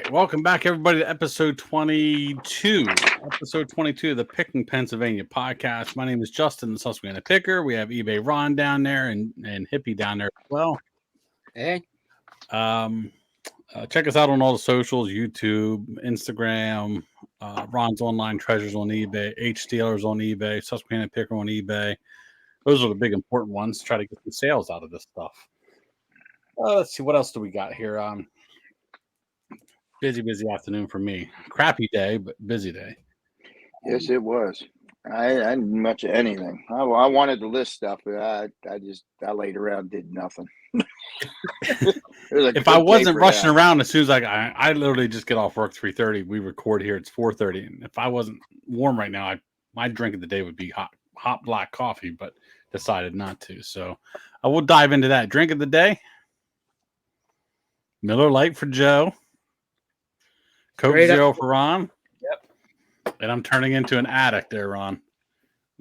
right, welcome back, everybody, to episode 22. Episode 22 of the Picking Pennsylvania podcast. My name is Justin, the Suquehanna Picker. We have eBay Ron down there and Hippy down there as well. Hey. Check us out on all the socials, YouTube, Instagram, Ron's Online Treasures on eBay, H Steelers on eBay, Suquehanna Picker on eBay. Those are the big important ones to try to get some sales out of this stuff. Let's see, what else do we got here? Busy afternoon for me. Crappy day, but busy day. Yes, it was. I didn't much of anything. I wanted to list stuff, but I laid around, did nothing. If I wasn't rushing around as soon as I literally just get off work 3:30. We record here. It's 4:30, and if I wasn't warm right now, my drink of the day would be hot black coffee, but decided not to. So I will dive into that. Drink of the day: Miller Lite for Joe. Coke Zero for Ron. Yep. And I'm turning into an addict there, Ron.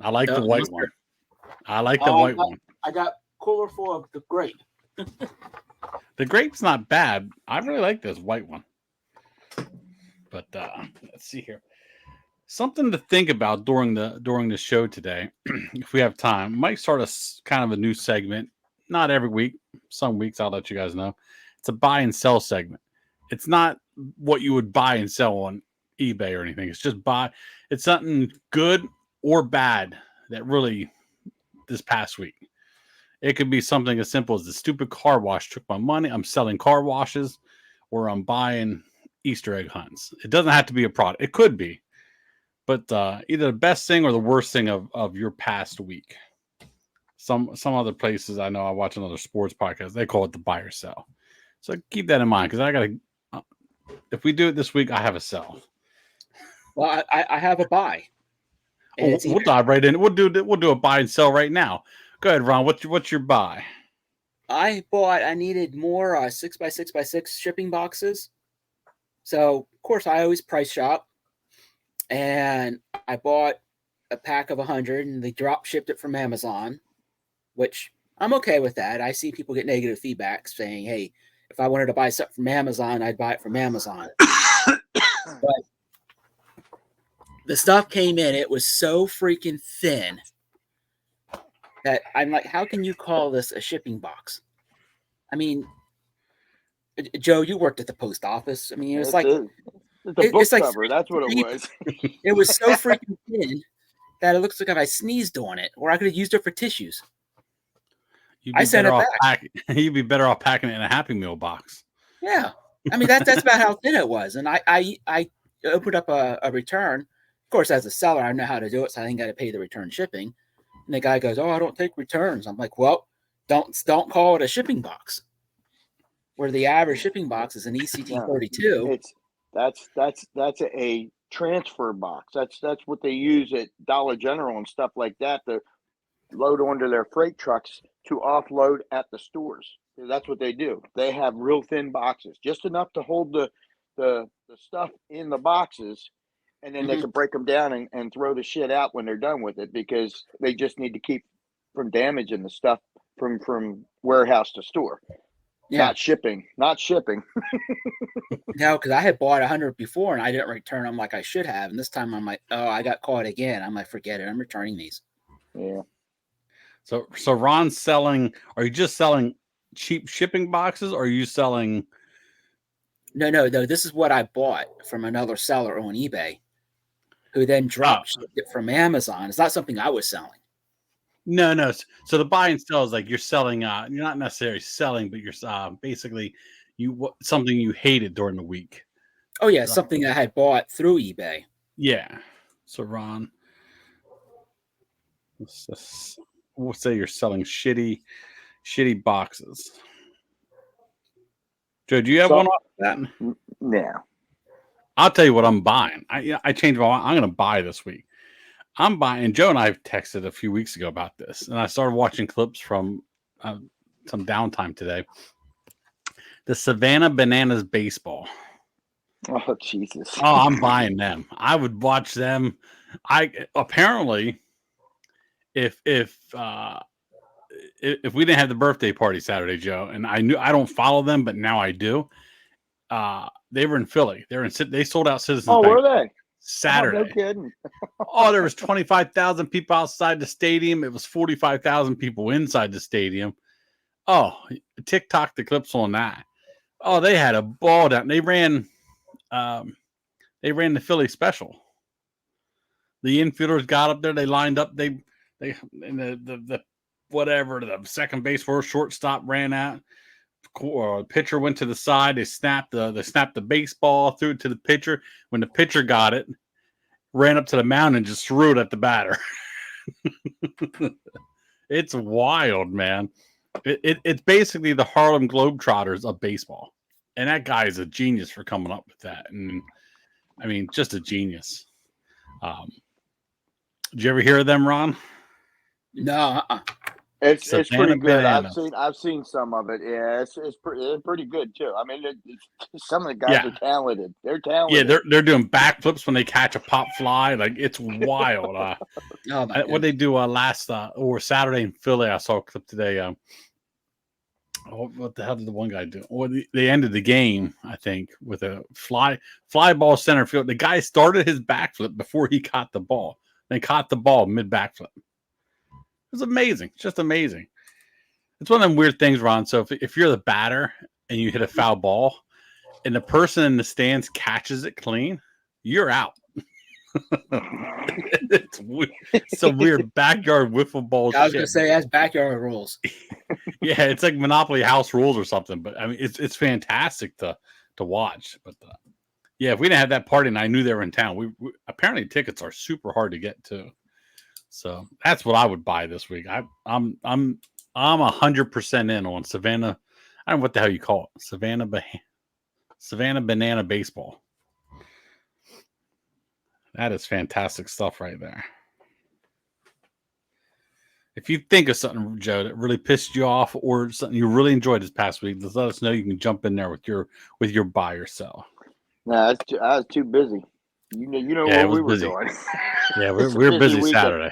I like the white one. I like the white one. I got cooler full of the grape. The grape's not bad. I really like this white one. But let's see here. Something to think about during the show today, if we have time. Might start kind of a new segment. Not every week. Some weeks I'll let you guys know. It's a buy and sell segment. It's not what you would buy and sell on eBay or anything. It's just it's something good or bad that really this past week. It could be something as simple as the stupid car wash took my money. I'm selling car washes, or I'm buying Easter egg hunts. It doesn't have to be a product. It could be, but either the best thing or the worst thing of your past week. Some other places, I know, I watch another sports podcast, they call it the buy or sell. So keep that in mind, because if we do it this week, I have a sell. Well, I have a buy. We'll dive right in. We'll do a buy and sell right now. Go ahead, Ron. What's your buy? I needed more 6x6x6 shipping boxes. So of course I always price shop, and I bought a pack of 100, and they drop shipped it from Amazon, which I'm okay with that. I see people get negative feedback saying, "Hey, if I wanted to buy something from Amazon, I'd buy it from Amazon." But the stuff came in, it was so freaking thin that I'm like, how can you call this a shipping box? I mean, Joe, you worked at the post office. I mean, it's like it's a book cover. That's what it was. It was so freaking thin that it looks like if I sneezed on it, or I could have used it for tissues. I sent it back. You'd be better off packing it in a Happy Meal box. Yeah, I mean that's about how thin it was, and I opened up a return. Of course, as a seller, I know how to do it, so I didn't got to pay the return shipping. And the guy goes, "Oh, I don't take returns." I'm like, "Well, don't call it a shipping box, where the average shipping box is an ECT 32." That's a transfer box. That's what they use at Dollar General and stuff like that to load onto their freight trucks to offload at the stores. That's what they do. They have real thin boxes, just enough to hold the stuff in the boxes, and then they can break them down and throw the shit out when they're done with it, because they just need to keep from damaging the stuff from warehouse to store. Yeah. Not shipping. No, because I had bought 100 before and I didn't return them like I should have. And this time I'm like, oh, I got caught again. I'm like, forget it. I'm returning these. Yeah. So Ron's selling. Are you just selling cheap shipping boxes, or are you selling? No. This is what I bought from another seller on eBay, who then dropped shipped it from Amazon. It's not something I was selling. No. So the buy and sell is like you're selling. You're not necessarily selling, but you're basically something you hated during the week. Oh yeah, something I had bought through eBay. Yeah. So Ron, we'll say you're selling shitty boxes. Joe, do you have one off that? No. I'll tell you what I'm buying. I changed my mind. I'm going to buy this week. I'm buying. Joe and I texted a few weeks ago about this, and I started watching clips from some downtime today. The Savannah Bananas baseball. Oh Jesus! Oh, I'm buying them. I would watch them. Apparently, if we didn't have the birthday party Saturday, Joe, and I don't follow them, but now I do. They were in Philly. They sold out Citizens Oh, Bank were they? Saturday. Oh, no kidding. Oh, there was 25,000 people outside the stadium. It was 45,000 people inside the stadium. Oh, TikTok the clips on that. Oh, they had a ball down. They ran the Philly special. The infielders got up there. They lined up. They and the whatever the second base for shortstop ran out. Pitcher went to the side. They snapped the baseball, threw it to the pitcher. When the pitcher got it, ran up to the mound and just threw it at the batter. It's wild, man. It's basically the Harlem Globetrotters of baseball, and that guy is a genius for coming up with that. And I mean, just a genius. Did you ever hear of them, Ron? No, It's Savannah pretty good. Bananas. I've seen some of it. Yeah, it's pretty good too. I mean, some of the guys are talented. They're talented. Yeah, they're doing backflips when they catch a pop fly. Like, it's wild. What they do last or Saturday in Philly, I saw a clip today. What the hell did the one guy do? Well, they ended the game, I think, with a fly ball center field. The guy started his backflip before he caught the ball. They caught the ball mid backflip. It was amazing. It's just amazing. It's one of them weird things, Ron. So if you're the batter and you hit a foul ball and the person in the stands catches it clean, you're out. It's a weird backyard wiffle ball. I was going to say that's backyard rules. Yeah, it's like Monopoly House rules or something. But I mean, it's fantastic to watch. But yeah, if we didn't have that party and I knew they were in town, we apparently tickets are super hard to get to. So that's what I would buy this week. I'm 100% in on Savannah. I don't know what the hell you call it. Savannah Banana Baseball. That is fantastic stuff right there. If you think of something, Joe, that really pissed you off or something you really enjoyed this past week, just let us know. You can jump in there with your buy or sell. No, I was too busy. You know Yeah, what we were busy. doing. Yeah, we were busy weekend. Saturday.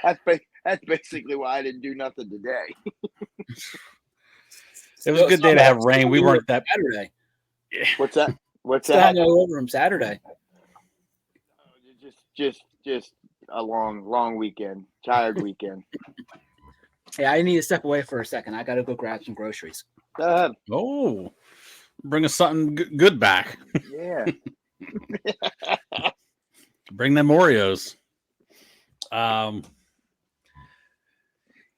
That's basically why I didn't do nothing today. It was a good day to have rain. We weren't that Saturday. Yeah. What's that? What's Still that? hangover from Saturday. Just a long weekend, tired weekend. Hey, I need to step away for a second. I got to go grab some groceries. Go ahead. Oh, bring us something good back. Yeah. Bring them Oreos.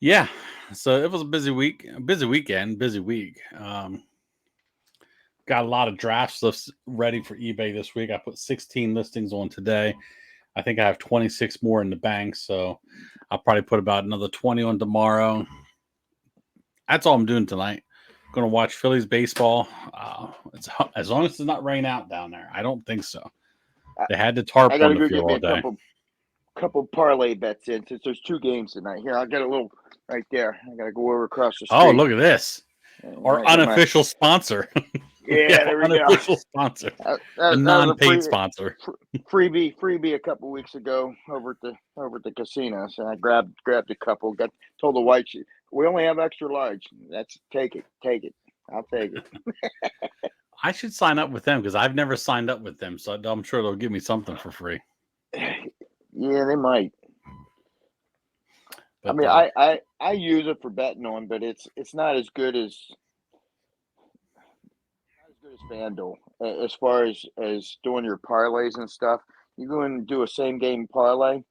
Yeah. So it was a busy week, busy weekend, busy week. Got a lot of draft lists ready for eBay this week. I put 16 listings on today. I think I have 26 more in the bank, so I'll probably put about another 20 on tomorrow. That's all I'm doing tonight. I'm going to watch Phillies baseball. As long as it's not rain out down there. I don't think so. They had the tarp on the field all day. Couple parlay bets in since there's 2 games tonight. Here, I'll get a little right there. I got to go over across the street. Oh, look at this. Our unofficial sponsor. Yeah, there we go. Unofficial sponsor. A non-paid sponsor. Freebie a couple weeks ago over at the casino. So I grabbed a couple. Told the wife, we only have extra large. Take it. I'll take it. I should sign up with them because I've never signed up with them. So I'm sure they'll give me something for free. Yeah, they might. But, I mean, I use it for betting on, but it's not as good as FanDuel as far as doing your parlays and stuff. You go and do a same game parlay.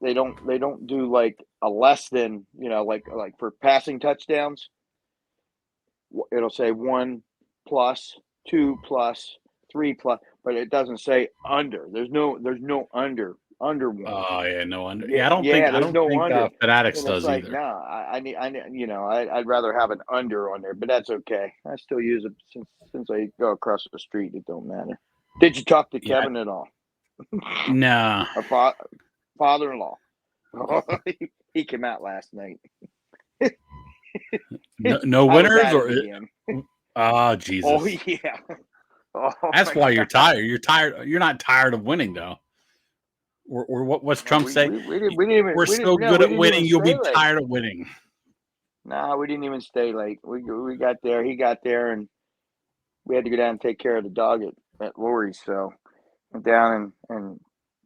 They don't do like a less than, like for passing touchdowns. It'll say 1+, 2+, 3+, but it doesn't say under. There's no under one. Oh yeah, no under. Yeah, I don't think Fanatics does like, either. No, I need I'd rather have an under on there, but that's okay. I still use it since I go across the street. It don't matter. Did you talk to Kevin at all? No. Our father-in-law. He came out last night. No winners or Jesus. Oh yeah. Oh, that's why you're tired. You're tired. You're not tired of winning though. Or what's Trump say? We're so good at winning, you'll be tired of winning. No, we didn't even stay late. We got there. He got there, and we had to go down and take care of the dog at Lori's. So went down and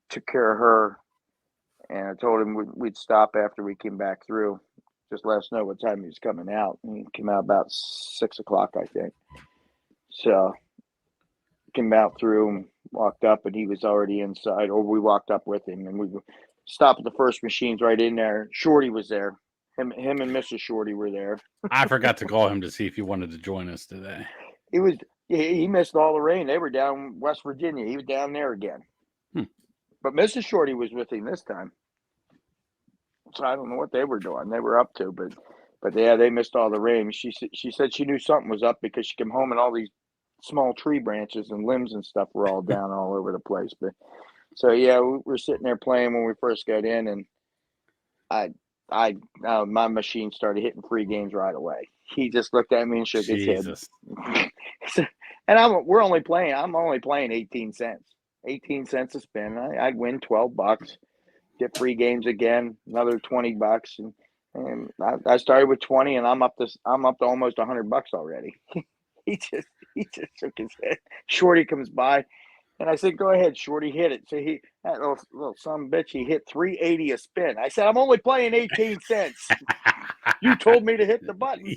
took care of her. And I told him we'd stop after we came back through. Just let us know what time he was coming out. And he came out about 6 o'clock, I think. So came out through and walked up, and he was already inside, or we walked up with him, and we stopped at the first machines right in there. Shorty was there. Him and Mrs. Shorty were there. I forgot to call him to see if he wanted to join us today. He missed all the rain. They were down West Virginia. He was down there again. But Mrs. Shorty was with him this time. So I don't know what they were doing. They were up to, but yeah, they missed all the rain. She said she knew something was up because she came home and all these small tree branches and limbs and stuff were all down all over the place. But so yeah, we were sitting there playing when we first got in, and my machine started hitting free games right away. He just looked at me and shook his head. And I'm only playing 18 cents. 18 cents a spin. I'd win $12, get free games again, another $20, and I started with 20, and I'm up to almost $100 already. he just shook his head. Shorty comes by, and I said, "Go ahead, Shorty, hit it." So that little son of a bitch, he hit $3.80 a spin. I said, "I'm only playing 18 cents. You told me to hit the button."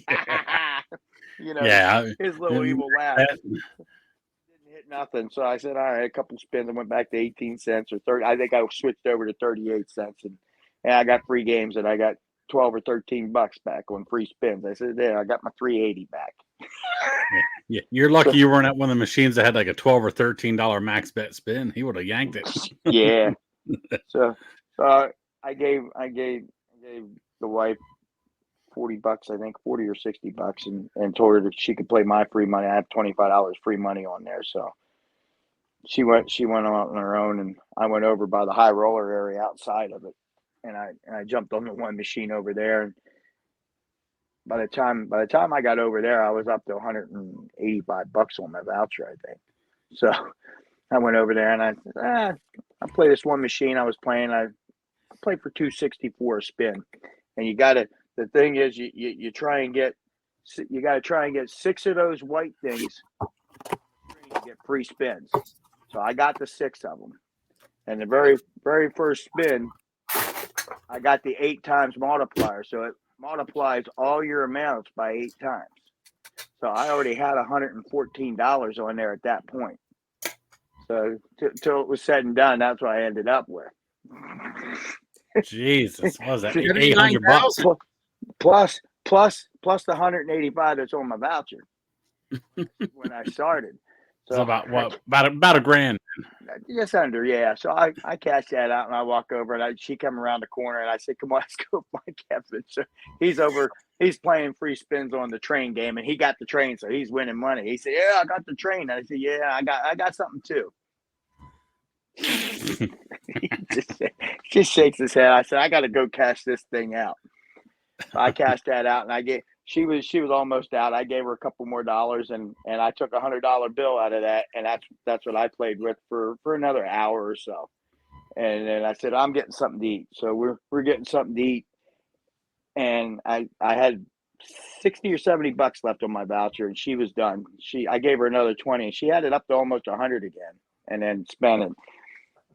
Yeah. His little evil laugh. Didn't hit nothing. So I said, all right, a couple spins. I went back to 18 cents or 30. I think I switched over to 38 cents, and I got free games, and I got 12 or 13 bucks back on free spins. I said, there, I got my 380 back. Yeah, you're lucky you weren't at one of the machines that had like a $12 or $13 max bet spin. He would have yanked it. Yeah. So I gave the wife $40, I think, 40 or $60, and told her that she could play my free money. I have $25 free money on there. So she went on her own, and I went over by the high roller area outside of it, and I jumped on the one machine over there. And by the time I got over there, I was up to $185 on my voucher, I think. So I went over there, and I play this one machine I was playing. I played for $2.64 a spin, and the thing is, you try and get 6 of those white things to get free spins. So I got the 6 of them, and the very very first spin, I got the 8 times multiplier. So it multiplies all your amounts by 8 times. So I already had $114 on there at that point. So till it was said and done, that's what I ended up with. Jesus, what was that? $800 plus the 185 that's on my voucher when I started. So about what? About a grand. Just under, yeah. So I cashed that out, and I walk over, and she come around the corner, and I said, "Come on, let's go find Kevin." So he's playing free spins on the train game, and he got the train, so he's winning money. He said, "Yeah, I got the train." And I said, "Yeah, I got something too." He just shakes his head. I said, "I got to go cash this thing out." So I cashed that out, and she was almost out. I gave her a couple more dollars, and I took $100 bill out of that, and that's what I played with for another hour or so. And then I said, I'm getting something to eat. So we're getting something to eat, and I had $60 or $70 left on my voucher, and she was done. I gave her another 20, and she had it up to almost 100 again, and then spent it.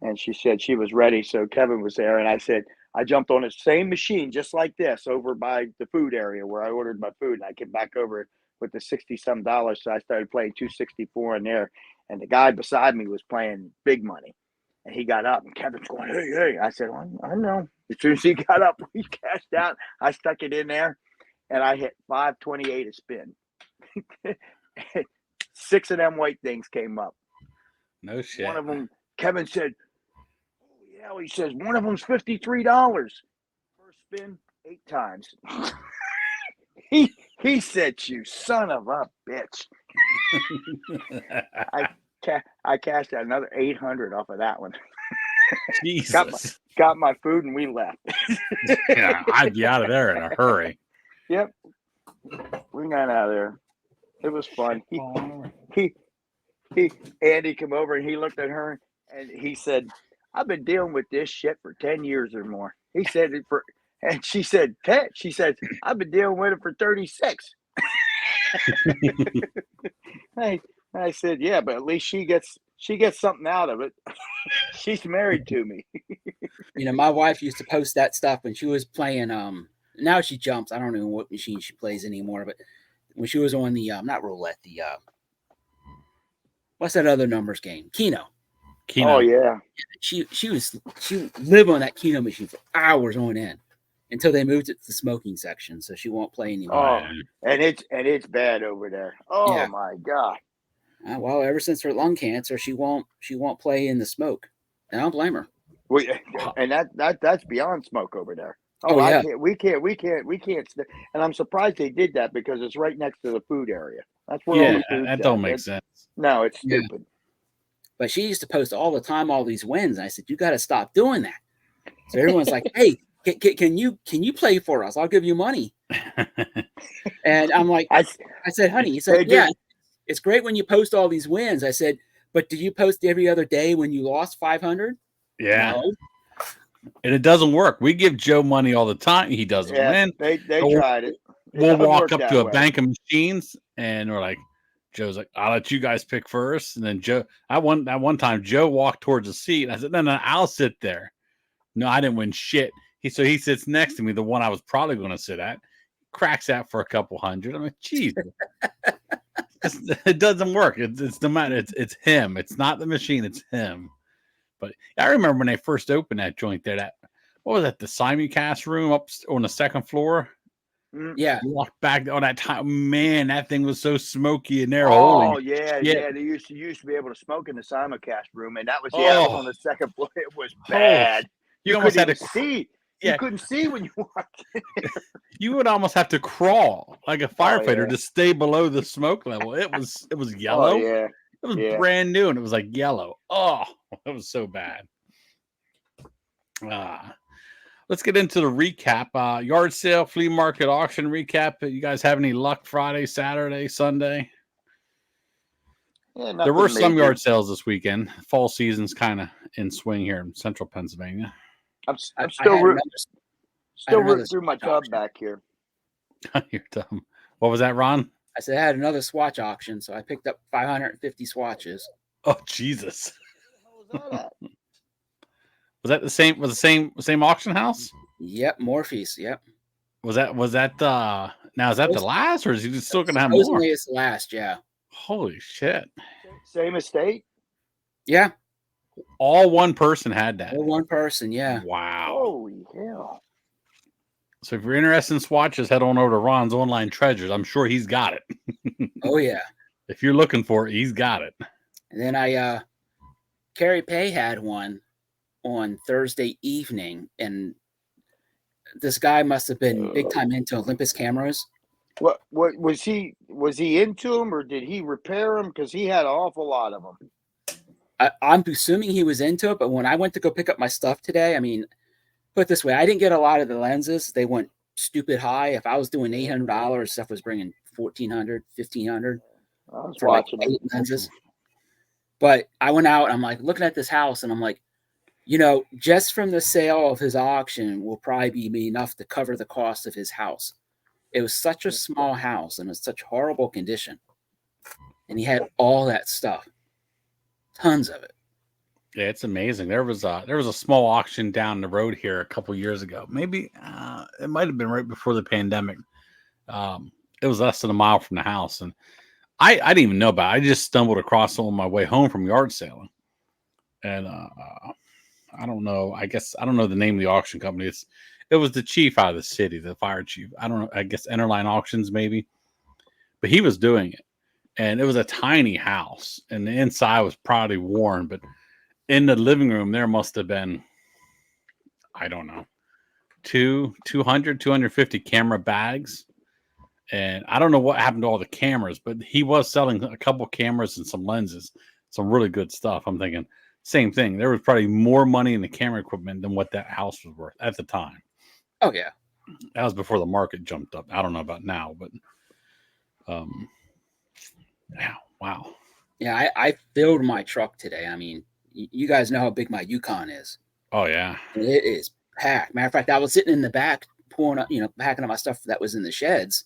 And she said she was ready. So Kevin was there, and I said, I jumped on the same machine just like this over by the food area where I ordered my food. And I came back over with the $60-some. So I started playing $2.64 in there. And the guy beside me was playing big money. And he got up, and Kevin's going, hey. I said, well, I know. As soon as he got up, we cashed out. I stuck it in there, and I hit $5.28 a spin. 6 of them white things came up. No shit. One of them, Kevin said, yeah, he says, one of them's $53. First spin, 8 times. He said, you son of a bitch. I cashed out another $800 off of that one. Jesus. Got my food, and we left. Yeah, I'd be out of there in a hurry. Yep. We got out of there. It was fun. Andy came over, and he looked at her, and he said, I've been dealing with this shit for 10 years or more. He said and she said, 10. She said, I've been dealing with it for 36. I said, yeah, but at least she gets something out of it. She's married to me. You know, my wife used to post that stuff when she was playing. Now she jumps. I don't know what machine she plays anymore, but when she was on the not roulette, the what's that other numbers game? Keno. Keno. Oh yeah. She lived on that Keno machine for hours on end until they moved it to the smoking section, so she won't play anymore. Oh, yeah. and it's bad over there. Oh Yeah. my God. Well, ever since her lung cancer, she won't play in the smoke. And I don't blame her. And that's beyond smoke over there. Oh, I yeah. can't. We can't. And I'm surprised they did that because it's right next to the food area. That's where all Yeah, the food's that at. don't make sense. No, it's Yeah. stupid. But she used to post all the time all these wins. And I said, you got to stop doing that. So everyone's like, hey, can you play for us? I'll give you money. And I'm like, I said, honey, he said, yeah, it's great when you post all these wins. I said, but do you post every other day when you lost 500? Yeah. No. And it doesn't work. We give Joe money all the time. He doesn't win. They So tried it. We'll doesn't walk work up that to a way. bank of machines and we're like, Joe's like, I'll let you guys pick first. And then Joe, at one time, Joe walked towards the seat. And I said, no, I'll sit there. No, I didn't win shit. He sits next to me, the one I was probably going to sit at. Cracks out for a couple hundred. I'm like, geez, it doesn't work. It's no matter. It's him. It's not the machine. It's him. But I remember when they first opened that joint there. That what was that? The simulcast room up on the second floor. Yeah. You walked back on that time. Man, that thing was so smoky in there. Oh Holy yeah, shit. yeah. They used to be able to smoke in the simulcast room, and that was that was on the second floor. It was bad. You almost had to see. Yeah. You couldn't see when you walked in. You would almost have to crawl like a firefighter to stay below the smoke level. It was yellow. Oh yeah. It was brand new and it was like yellow. Oh, it was so bad. Let's get into the recap. Yard sale, flea market, auction recap. You guys have any luck Friday, Saturday, Sunday? Yeah, there were some major. yard sales this weekend. Fall season's kind of in swing here in central Pennsylvania. I'm still rooting through my tub back here. You're dumb. What was that, Ron? I said I had another swatch auction, so I picked up 550 swatches. Oh Jesus! What was that at? Was that the same? Was the same auction house? Yep, Morpheus. Yep. Was that now? Is that the last, or is he still gonna have more? It's the last. Yeah. Holy shit! Same estate. Yeah. All one person had that. All one person. Yeah. Wow. Holy hell! So if you're interested in swatches, head on over to Ron's Online Treasures. I'm sure he's got it. Oh yeah. If you're looking for it, he's got it. And then Carrie Pay had one on Thursday evening, and this guy must have been big time into Olympus cameras. What was he into them, or did he repair them? Because he had an awful lot of them. I'm assuming he was into it, but when I went to go pick up my stuff today, I mean, put it this way, I didn't get a lot of the lenses. They went stupid high. If I was doing $800, stuff was bringing $1,400, $1,500 for like 8 lenses. But I went out and I'm like looking at this house and I'm like, you know, just from the sale of his auction will probably be enough to cover the cost of his house. It was such a small house and it was such horrible condition. And he had all that stuff. Tons of it. Yeah, it's amazing. There was a small auction down the road here a couple years ago. Maybe it might have been right before the pandemic. It was less than a mile from the house, and I didn't even know about it. I just stumbled across it on my way home from yard selling, and I don't know. I guess I don't know the name of the auction company. It was the chief out of the city, the fire chief. I don't know. I guess Enterline Auctions maybe, but he was doing it, and it was a tiny house, and the inside was probably worn, but in the living room, there must have been, I don't know, 250 camera bags. And I don't know what happened to all the cameras, but he was selling a couple cameras and some lenses, some really good stuff. I'm thinking, same thing. There was probably more money in the camera equipment than what that house was worth at the time. Oh, yeah. That was before the market jumped up. I don't know about now, but yeah, wow. Yeah, I filled my truck today. I mean, you guys know how big my Yukon is. Oh, yeah. It is packed. Matter of fact, I was sitting in the back packing up my stuff that was in the sheds.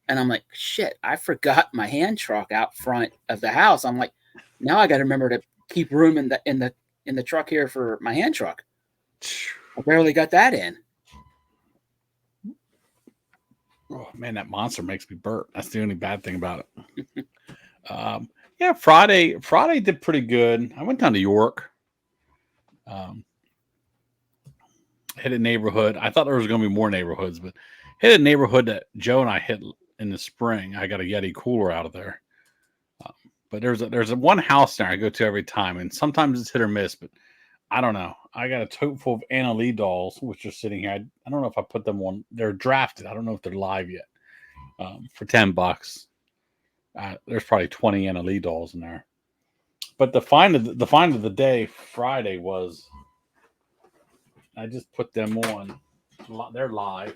And I'm like, shit, I forgot my hand truck out front of the house. I'm like, now I got to remember to keep room in the truck here for my hand truck. I barely got that in. Oh man, that monster makes me burp. That's the only bad thing about it. Yeah, Friday did pretty good. I went down to York. Hit a neighborhood. I thought there was going to be more neighborhoods, but hit a neighborhood that Joe and I hit in the spring. I got a Yeti cooler out of there. But there's a one house there I go to every time, and sometimes it's hit or miss. But I don't know. I got a tote full of Anna Lee dolls, which are sitting here. I don't know if I put them on. They're drafted. I don't know if they're live yet. For $10, there's probably 20 Anna Lee dolls in there. But the find of the day Friday was. I just put them on. They're live,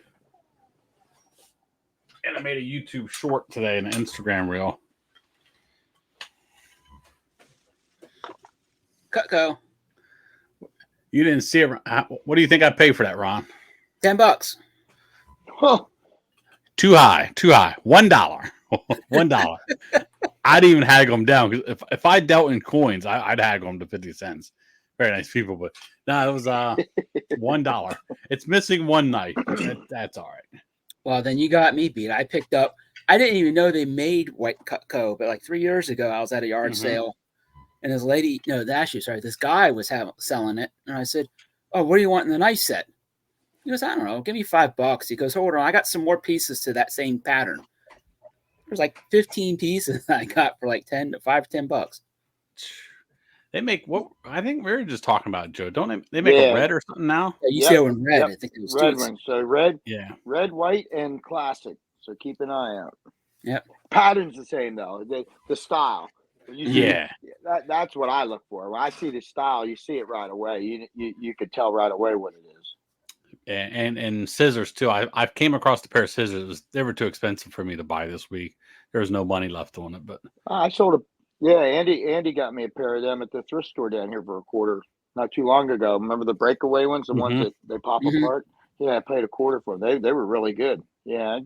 and I made a YouTube short today and an Instagram reel. Cutco. You didn't see it. What do you think I paid for that, Ron? $10. Huh. Too high. $1. $1. I'd even haggle them down because if I dealt in coins, I'd haggle them to 50 cents. Very nice people, but no, it was $1. It's missing one knife. That's all right. Well, then you got me beat. I didn't even know they made white Cutco, but like 3 years ago, I was at a yard sale, and this guy was selling it, and I said, "Oh, what do you want in the knife set?" He goes, "I don't know. Give me $5." He goes, "Hold on, I got some more pieces to that same pattern." There's like 15 pieces I got for like $10. They make what I think we were just talking about, Joe. Don't they make a red or something now? Yeah, you see it in red. Yep. I think it was red one. So red, white, and classic. So keep an eye out. Yep. Pattern's the same though. The style. That's what I look for. When I see the style, you see it right away. You could tell right away what it is. And scissors too. I came across a pair of scissors. They were too expensive for me to buy this week. There was no money left on it, but I sold a. Yeah, Andy got me a pair of them at the thrift store down here for $0.25 not too long ago. Remember the breakaway ones, the ones that they pop apart? Yeah, I paid $0.25 for them. They were really good. Yeah,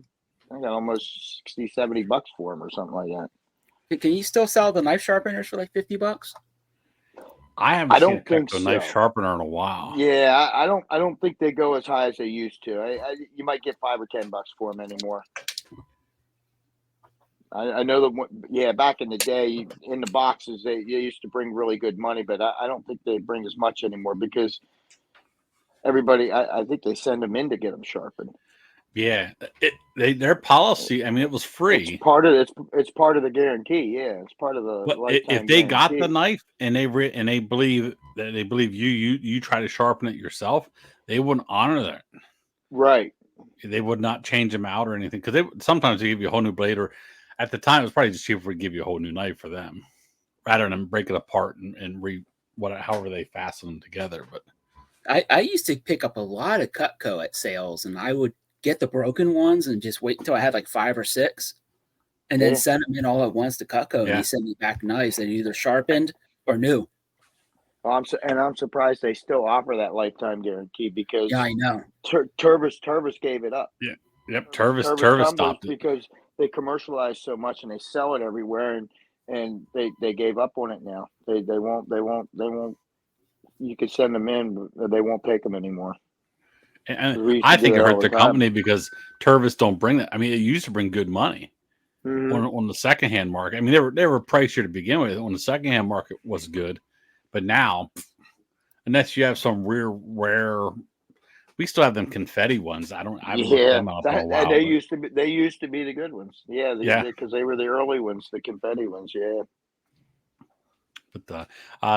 I got almost $60-$70 for them or something like that. Can you still sell the knife sharpeners for like $50? I haven't seen a knife sharpener in a while. Yeah, I don't think they go as high as they used to. You might get $5 or $10 for them anymore. I know that. Yeah, back in the day, in the boxes, they used to bring really good money, but I don't think they bring as much anymore because everybody. I think they send them in to get them sharpened. Yeah, their policy. I mean, it was free. It's part of the guarantee. Yeah, it's part of the. But if they got the knife and they believe you try to sharpen it yourself, they wouldn't honor that. Right. They would not change them out or anything because sometimes they give you a whole new blade, or at the time it was probably just cheaper to give you a whole new knife for them rather than break it apart and however they fasten them together. But I used to pick up a lot of Cutco at sales, and I would get the broken ones and just wait until I had like 5 or 6 and then send them in all at once to Cutco, and he sent me back knives that either sharpened or new. I'm surprised they still offer that lifetime guarantee because I know Tervis gave it up. Yeah, yep. Tervis stopped it because they commercialize so much and they sell it everywhere, and they gave up on it now. They won't. You could send them in, but they won't take them anymore. And I think it hurt the company because Tervis don't bring that. I mean, it used to bring good money on the secondhand market. I mean, they were pricier to begin with. On the secondhand market was good, but now, unless you have some rare, we still have them confetti ones. I haven't looked them up in a while. And they used to be the good ones. Yeah, because they were the early ones, the confetti ones. Yeah. But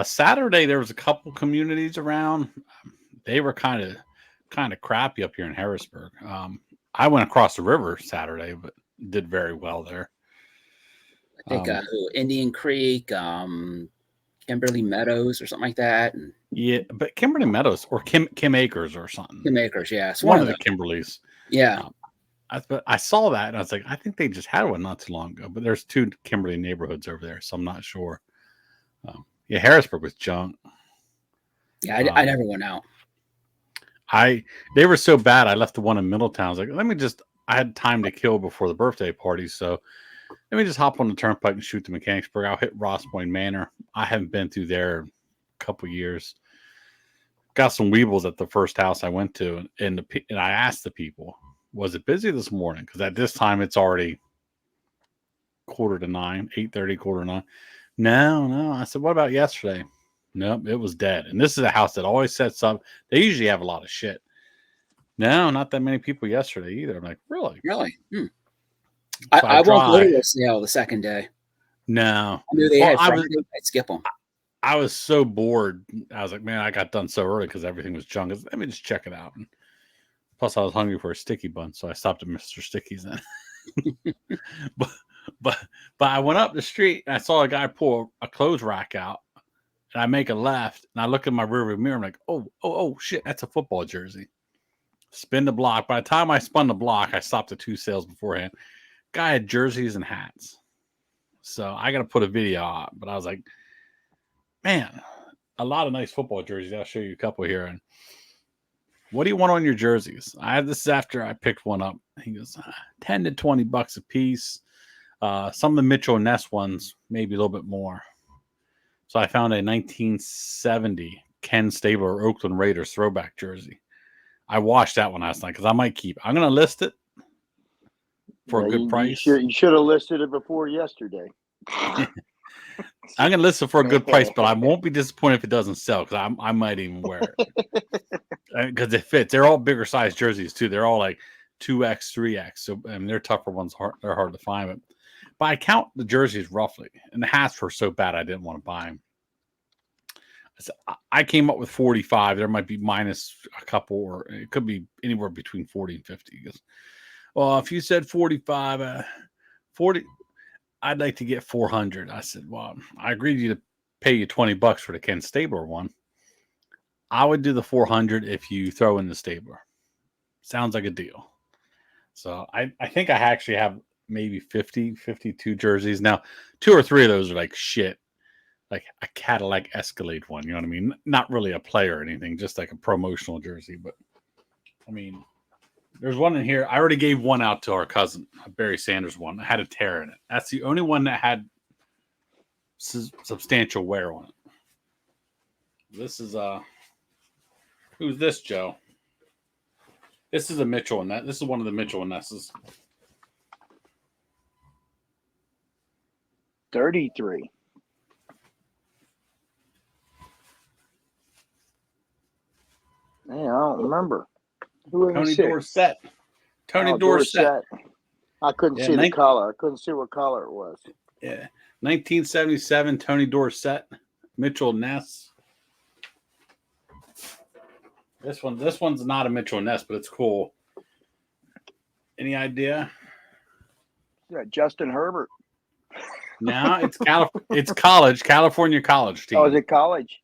Saturday there was a couple communities around. They were kind of crappy up here in Harrisburg. I went across the river Saturday, but did very well there. I think Indian Creek, Kimberly Meadows, or something like that. And yeah, but Kimberly Meadows or Kim Acres or something. Kim Acres, yeah, it's one of the Kimberleys. Yeah, I saw that and I was like, I think they just had one not too long ago. But there's 2 Kimberly neighborhoods over there, so I'm not sure. Harrisburg was junk. Yeah, I never went out. They were so bad. I left the one in Middletown. I was like, I had time to kill before the birthday party, so let me just hop on the turnpike and shoot to Mechanicsburg. I'll hit Ross Point Manor. I haven't been through there in a couple years. Got some weebles at the first house I went to, and I asked the people, was it busy this morning? Because at this time it's already 8:45, 8:30, 8:45. No. I said, what about yesterday? Nope, it was dead. And this is a house that always sets up. They usually have a lot of shit. No, not that many people yesterday either. I'm like, really? Really? So I won't go to drive. a sale the second day. No. I knew they Well, had Friday. I'd skip them. I was so bored. I was like, man, I got done so early because everything was junk. Let me just check it out. And plus, I was hungry for a sticky bun, so I stopped at Mr. Sticky's then. but I went up the street and I saw a guy pull a clothes rack out, and I make a left, and I look in my rearview mirror. I'm like, oh shit, that's a football jersey. Spin the block. By the time I spun the block, I stopped at 2 sales beforehand. Guy had jerseys and hats. So I got to put a video out. But I was like, man, a lot of nice football jerseys. I'll show you a couple here. And what do you want on your jerseys? This is after I picked one up. He goes, $10 to $20 a piece. Some of the Mitchell and Ness ones, maybe a little bit more. So I found a 1970 Ken Stabler Oakland Raiders throwback jersey. I washed that one last night because I might keep it. I'm going to list it for a good price. You should have listed it before yesterday. I'm going to list it for a good price, but I won't be disappointed if it doesn't sell because I might even wear it because it fits. They're all bigger size jerseys too. They're all like 2X, 3X. So they're tougher ones. They're hard to find. But I count the jerseys roughly, and the hats were so bad I didn't want to buy them. I came up with 45. There might be minus a couple, or it could be anywhere between 40 and 50. Because, well, if you said 45, 40, I'd like to get 400. I said, well, I agreed to pay you $20 for the Ken Stabler one. I would do the 400 if you throw in the Stabler. Sounds like a deal. So I think I actually have maybe 50, 52 jerseys. Now, 2 or 3 of those are like shit. Like a Cadillac Escalade one, you know what I mean? Not really a player or anything, just like a promotional jersey. But I mean, there's one in here. I already gave one out to our cousin, a Barry Sanders one. I had a tear in it. That's the only one that had substantial wear on it. This is who's this, Joe? This is a Mitchell and Ness. This is one of the Mitchell and Nesses. 33. Man, I don't remember. Tony Dorsett. Tony Dorsett. I couldn't see the color. I couldn't see what color it was. Yeah. 1977, Tony Dorsett. Mitchell Ness. This one's not a Mitchell Ness, but it's cool. Any idea? Yeah, Justin Herbert. No, it's California college team. Oh, is it college?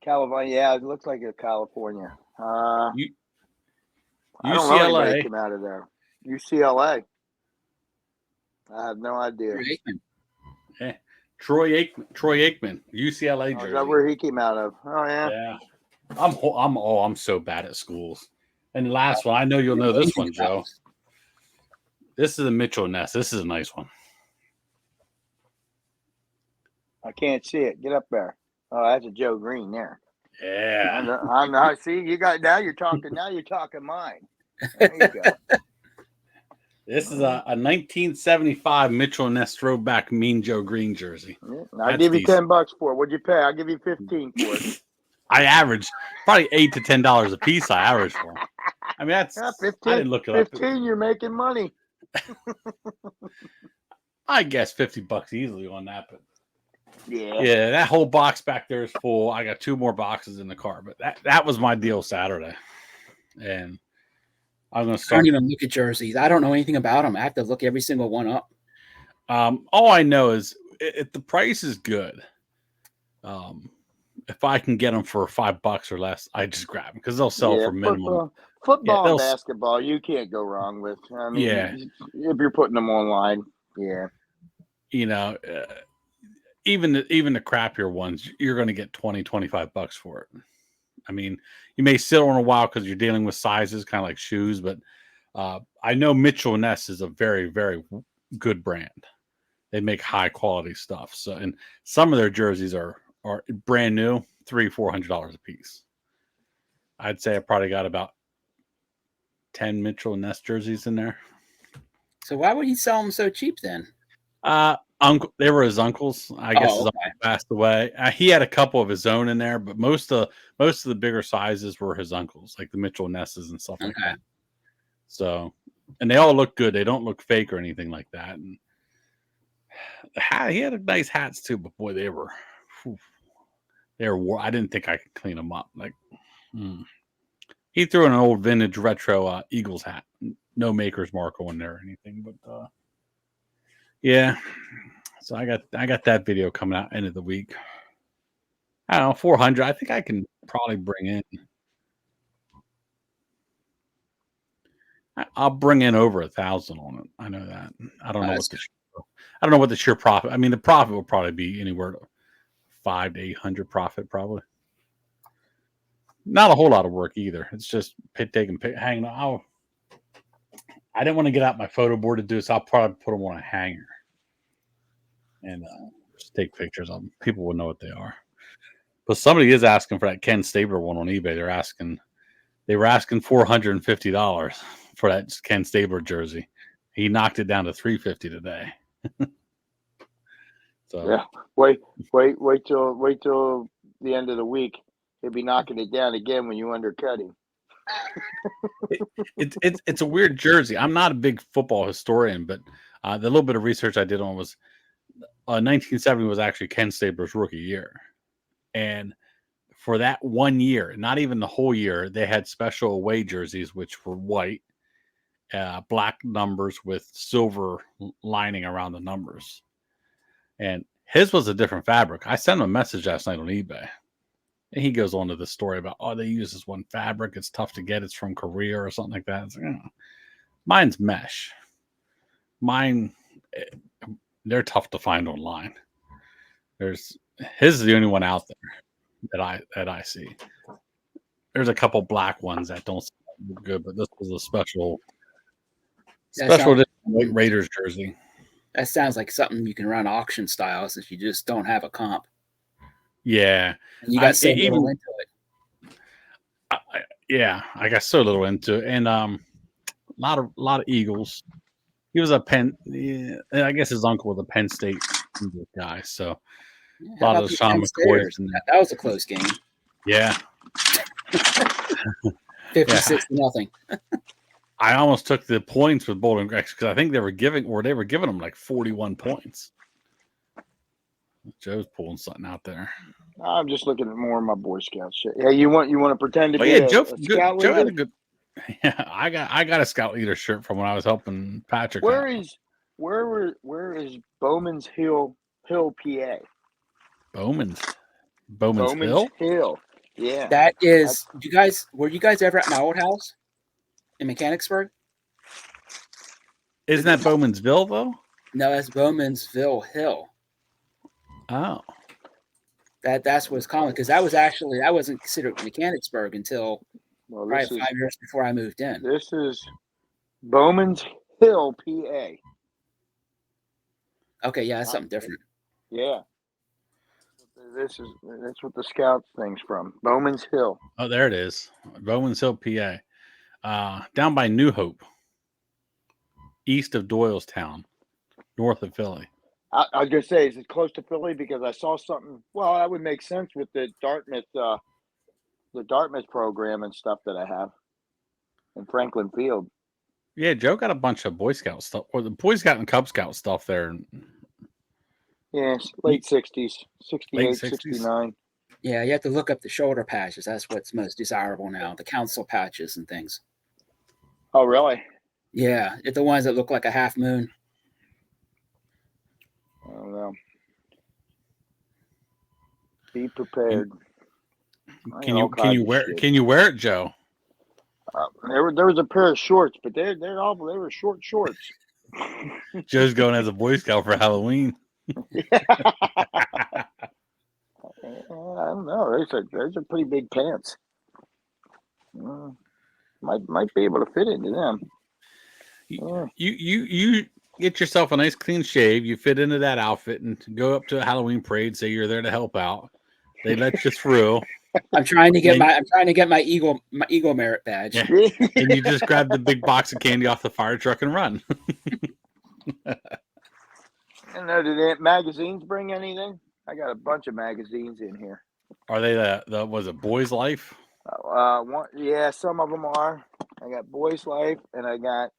California, yeah, it looks like a California. UCLA. I don't know anybody came out of there. UCLA. I have no idea. Troy Aikman, UCLA jersey. Is that where he came out of? Oh yeah. Yeah. I'm so bad at schools. And the last one, I know you'll know this one, Joe. This is a Mitchell Ness. This is a nice one. I can't see it. Get up there. Oh, that's a Joe Green there. Yeah. I know. See, now you're talking mine. There you go. This is a 1975 Mitchell Ness throwback Mean Joe Green jersey. Yeah, I'll give you $10 for it. What'd you pay? I'll give you 15 for it. I averaged probably $8 to $10 a piece. I averaged for them. I mean, that's 15. I didn't look it 15, you're making money. I guess $50 easily on that, but yeah, that whole box back there is full. I got 2 more boxes in the car, but that was my deal Saturday, and I'm gonna start. I don't even look at jerseys. I don't know anything about them. I have to look every single one up. All I know is if the price is good, if I can get them for $5 or less, I just grab them because they'll sell for minimum. Football and basketball, you can't go wrong with. I mean, if you're putting them online, you know, even the crappier ones, you're going to get $20, $25 for it. I mean, you may sit on a while because you're dealing with sizes, kind of like shoes, but I know Mitchell Ness is a very, very good brand. They make high quality stuff. So, and some of their jerseys are brand new, $300-$400 a piece. I'd say I probably got about 10 Mitchell Ness jerseys in there. So why would he sell them so cheap then? They were his uncles. I guess his okay. uncle passed away. He had a couple of his own in there, but most of the bigger sizes were his uncles, like the Mitchell Nesses and stuff like that. So, and they all look good. They don't look fake or anything like that. And he had nice hats too, but boy, they were. I didn't think I could clean them up. Like, he threw in an old vintage retro Eagles hat. No maker's mark on there or anything, but yeah. So I got that video coming out end of the week. I don't know, 400. I think I can probably bring in. I'll bring in over 1,000 on it. I know that. I don't know what the sheer profit. I mean, the profit will probably be anywhere to 500 to 800 profit, probably. Not a whole lot of work either. It's just hanging on. I didn't want to get out my photo board to do this. I'll probably put them on a hanger and just take pictures of them. People will know what they are. But somebody is asking for that Ken Stabler one on eBay. They were asking $450 for that Ken Stabler jersey. He knocked it down to $350 today. So yeah, wait till the end of the week. He'll be knocking it down again when you undercut him. It's a weird jersey. I'm not a big football historian, but the little bit of research I did on was 1970 was actually Ken Stabler's rookie year, and for that 1 year, not even the whole year, they had special away jerseys which were white, black numbers with silver lining around the numbers, and his was a different fabric. I sent him a message last night on eBay. And he goes on to the story about, they use this one fabric. It's tough to get. It's from Korea or something like that. It's like, mine's mesh. Mine, they're tough to find online. His is the only one out there that I see. There's a couple black ones that don't look good, but this was a special Raiders jersey. That sounds like something you can run auction style since you just don't have a comp. Yeah, and you got so little into it. I got so little into it, and a lot of Eagles. He was a Penn. Yeah, I guess his uncle was a Penn State Eagles guy, so a lot of the Sean McCoys. That was a close game. Yeah, 56-0. I almost took the points with Bowling Green because I think they were giving them like 41 points. Joe's pulling something out there. I'm just looking at more of my Boy Scout shit. Yeah, you want to pretend to be a scout Joe leader? had a good. Yeah, I got a scout leader shirt from when I was helping Patrick. Where is Bowman's Hill, PA? Bowman's Hill. Yeah. That is. Were you guys ever at my old house in Mechanicsburg? Isn't that Bowmansville though? No, that's Bowmansville Hill. Oh. That's what's common because I wasn't considered Mechanicsburg until probably 5 years before I moved in. This is Bowman's Hill, PA. Okay, yeah, that's something different. Yeah. That's what the Scouts thing's from. Bowman's Hill. Oh, there it is. Bowman's Hill, PA. Down by New Hope. East of Doylestown. North of Philly. I was going to say, is it close to Philly? Because I saw something. Well, that would make sense with the Dartmouth program and stuff that I have in Franklin Field. Yeah, Joe got a bunch of Boy Scout stuff, or the Boy Scout and Cub Scout stuff there. Yeah, late 60s, 68, 69. Yeah, you have to look up the shoulder patches. That's what's most desirable now, the council patches and things. Oh, really? Yeah, it's the ones that look like a half moon. I don't know. Be prepared. Can you wear it, Joe? There was a pair of shorts, but they were short shorts. Joe's going as a Boy Scout for Halloween. I don't know. Those are pretty big pants. Might be able to fit into them. You get yourself a nice clean shave. You fit into that outfit and go up to a Halloween parade. Say you're there to help out. They let you through. I'm trying to get my Eagle merit badge. Yeah. And you just grab the big box of candy off the fire truck and run. And did magazines bring anything? I got a bunch of magazines in here. Are they the was it Boys Life? Yeah, some of them are. I got Boys Life, and I got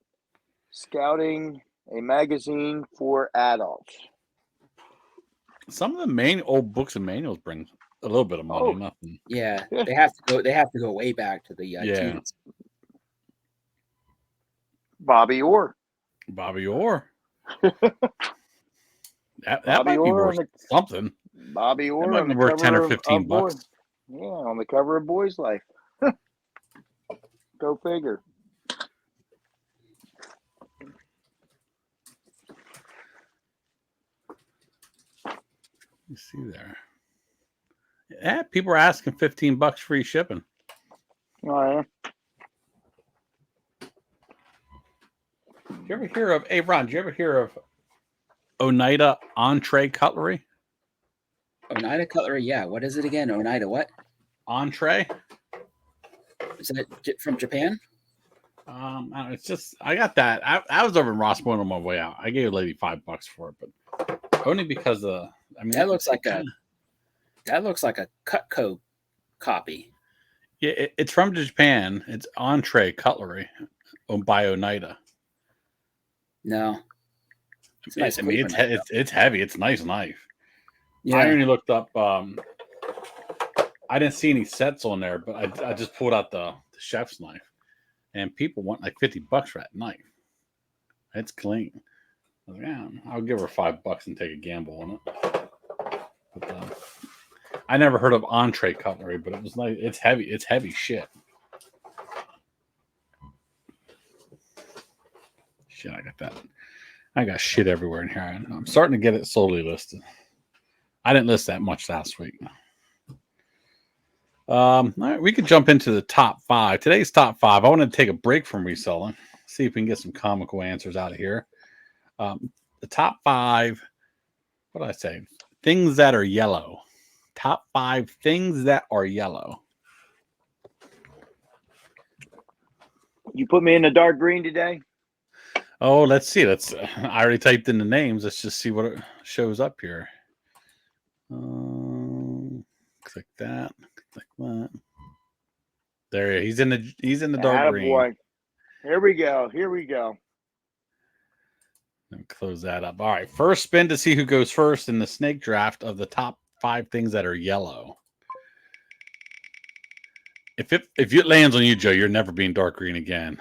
Scouting, a magazine for adults. Some of the main old books and manuals bring a little bit of money. Nothing. Yeah, they have to go. They have to go way back to the teens. Bobby Orr. Bobby Orr. that Bobby might be Orr worth something. Bobby Orr that might be worth 10 or 15 bucks. Yeah, on the cover of Boys Life. Go figure. You see there. Yeah, people are asking 15 bucks free shipping. Oh, yeah. Did you ever hear of, hey, Ron, did you ever hear of Oneida Entree Cutlery? Oneida Cutlery, yeah. What is it again? Oneida what? Entree? Is it from Japan? It's just, I got that. I was over in Ross Point on my way out. I gave a lady $5 for it, but only because I mean, that looks like a Cutco copy. Yeah, it's from Japan. It's Entree Cutlery by Oneida. No, it's heavy. It's a nice knife. Yeah. I only looked up. I didn't see any sets on there, but I just pulled out the chef's knife, and people want like $50 for that knife. It's clean. I was like, yeah, I'll give her $5 and take a gamble on it. But, I never heard of Entree Cutlery, but it was nice. It's heavy. It's heavy shit. Shit, I got that. I got shit everywhere in here. I'm starting to get it slowly listed. I didn't list that much last week. All right, we could jump into the top 5. Today's top 5. I want to take a break from reselling. See if we can get some comical answers out of here. The top 5. What did I say? Things that are yellow. Top 5 things that are yellow. You put me in the dark green today? Oh, let's see. I already typed in the names. Let's just see what it shows up here. Click that. Click that. There he's in the dark green. Boy. Here we go. Let me close that up. All right. First spin to see who goes first in the snake draft of the top 5 things that are yellow. If it lands on you, Joe, you're never being dark green again.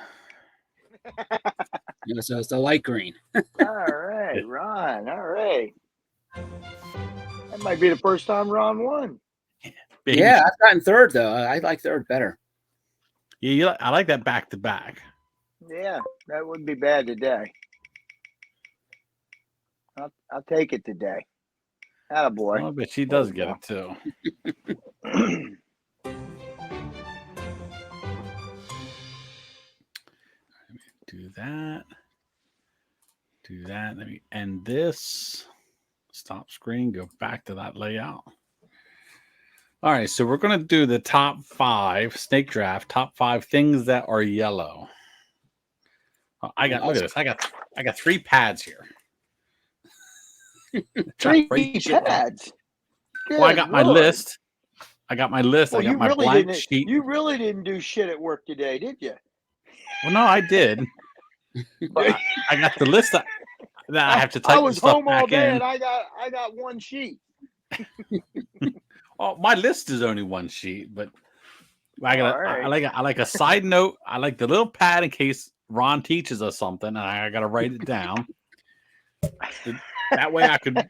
So it's the light green. All right, Ron. All right. That might be the first time Ron won. Yeah, I've gotten third though. I like third better. Yeah, I like that back to back. Yeah, that wouldn't be bad today. I'll take it today. Attaboy. Oh, but she does get it too. Do that. Let me end this. Stop screen. Go back to that layout. All right, so we're going to do the top 5 snake draft. Top 5 things that are yellow. Look at this. I got 3 pads here. 3 pads. Well, I got my list. Well, I got my blank sheet. You really didn't do shit at work today, did you? Well, no, I did. But I got the list that I have to type. I was stuff home all back day, in. and I got 1 sheet. Oh, my list is only 1 sheet, but I like a side note. I like the little pad in case Ron teaches us something, and I got to write it down. That way, I could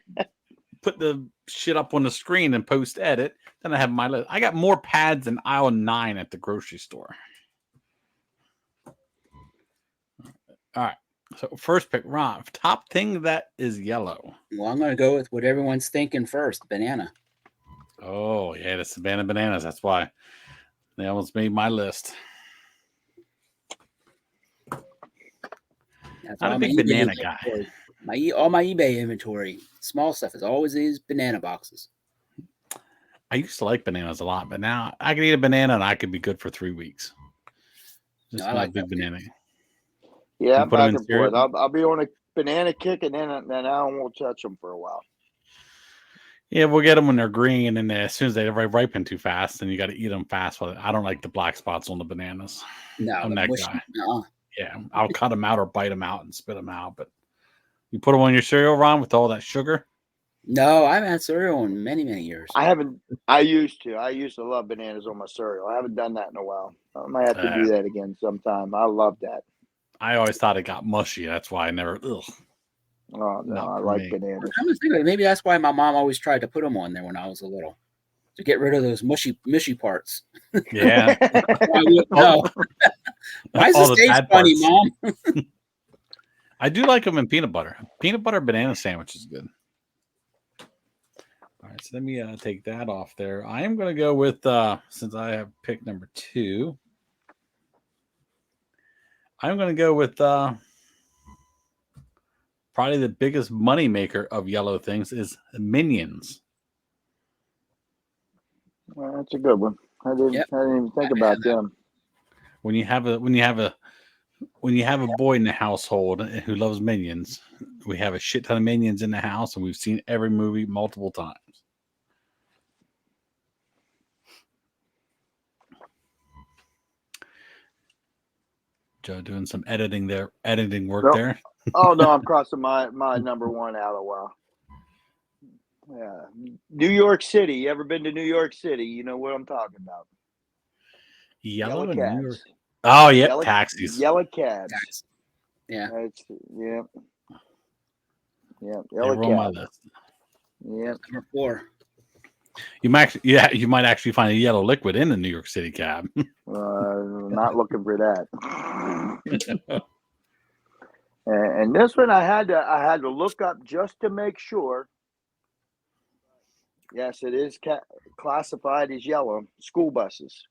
put the shit up on the screen and post edit. Then I have my list. I got more pads than aisle 9 at the grocery store. All right. So first pick, Ron. Top thing that is yellow. Well, I'm going to go with what everyone's thinking first. Banana. Oh, yeah, the Savannah bananas. That's why they almost made my list. That's Not why a my big eBay banana guy. inventory- all my eBay inventory, small stuff, is always these banana boxes. I used to like bananas a lot, but now I can eat a banana and I could be good for 3 weeks. No, Just I not a like big that too. banana. Yeah, You I'm put 'em back in and forth. cereal? I'll be on a banana kick, and then I won't touch them for a while. Yeah, we'll get them when they're green, and then as soon as they ripen too fast, then you got to eat them fast. But I don't like the black spots on the bananas. No, I'm the that mushy. guy. No, Yeah, I'll cut them out or bite them out and spit them out. But you put them on your cereal, Ron, with all that sugar. no, I haven't had cereal in many, many years. I haven't. I used to. I used to love bananas on my cereal. I haven't done that in a while. I might have to do that again sometime. I love that. I always thought it got mushy. That's why I never. Ugh, Oh no, not I for like me. bananas. I'm just thinking, maybe that's why my mom always tried to put them on there when I was a little, to get rid of those mushy parts. Yeah, I wouldn't know. Why does all this the taste bad funny, parts. Mom? I do like them in peanut butter. Peanut butter banana sandwich is good. All right, so let me take that off there. I am going to go with, since I have pick number 2, I'm going to go with probably the biggest money maker of yellow things is Minions. Well, that's a good one. I didn't even think about them. When you have a boy in the household who loves Minions, we have a shit ton of Minions in the house, and we've seen every movie multiple times. Joe doing some editing work Nope. there. Oh no, I'm crossing my number one out a while. Yeah, New York City. You ever been to New York City? You know what I'm talking about. Yellow in cabs. New York. Oh, yep, taxis. Yellow cabs. Yeah. Yeah. They Yellow were on my cabs. list. Yeah. Number 4. You might actually find a yellow liquid in the New York City cab. Not looking for that. And this one I had to look up just to make sure. Yes, it is classified as yellow. School buses.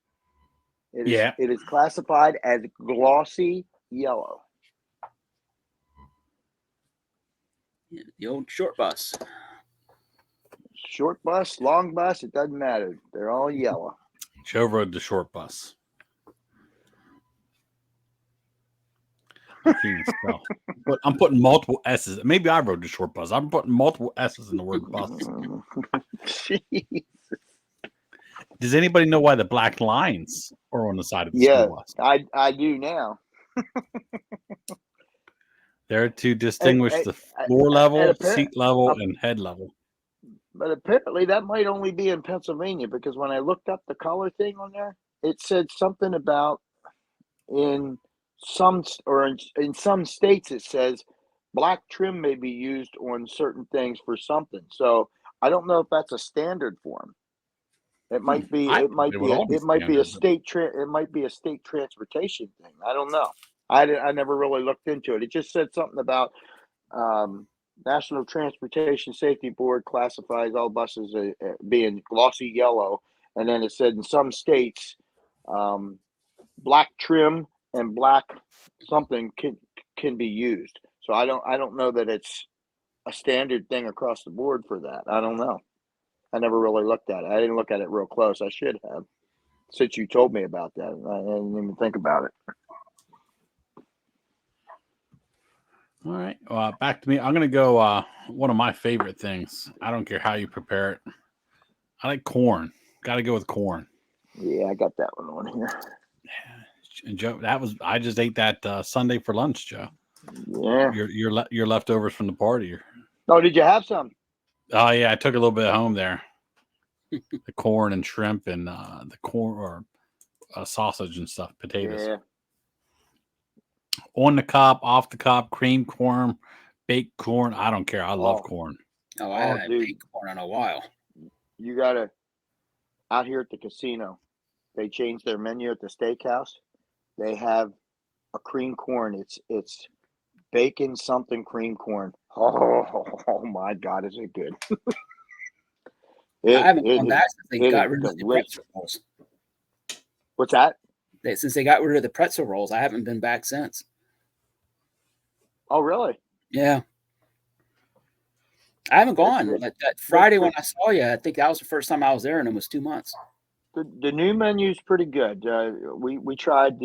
It is classified as glossy yellow. Yeah, the old short bus. Short bus, long bus, it doesn't matter. They're all yellow. Joe rode the short bus. I can't even spell. But I'm putting multiple S's. Maybe I rode the short bus. I'm putting multiple S's in the word bus. Jeez. Does anybody know why the black lines are on the side of the school bus? I do now. They're to distinguish the floor level, seat level, and head level. But apparently that might only be in Pennsylvania, because when I looked up the color thing on there, it said something about in some states it says black trim may be used on certain things for something. So I don't know if that's a standard form. It might be. It might be a state transportation thing. I don't know. I never really looked into it. It just said something about National Transportation Safety Board classifies all buses being glossy yellow, and then it said in some states black trim and black something can be used. So I don't know that it's a standard thing across the board for that. I don't know. I never really looked at it. I didn't look at it real close. I should have, since you told me about that. I didn't even think about it. All right. Back to me. I'm going to go one of my favorite things. I don't care how you prepare it. I like corn. Got to go with corn. Yeah, I got that one on here. And Joe, I just ate that Sunday for lunch, Joe. Yeah. Your leftovers from the party. Oh, did you have some? Oh yeah, I took a little bit home there. The corn and shrimp and the corn or sausage and stuff, potatoes. Yeah. On the cob, off the cob, cream corn, baked corn. I don't care. I love corn. Oh, I haven't had baked corn in a while. You gotta out here at the casino. They changed their menu at the steakhouse. They have a cream corn. It's bacon something cream corn. Oh my God, is it good? I haven't gone back since they got rid of the pretzel rolls. What's that? Since they got rid of the pretzel rolls, I haven't been back since. Oh, really? Yeah. I haven't gone. It's- That Friday when I saw you, I think that was the first time I was there in almost 2 months. The new menu's pretty good. We tried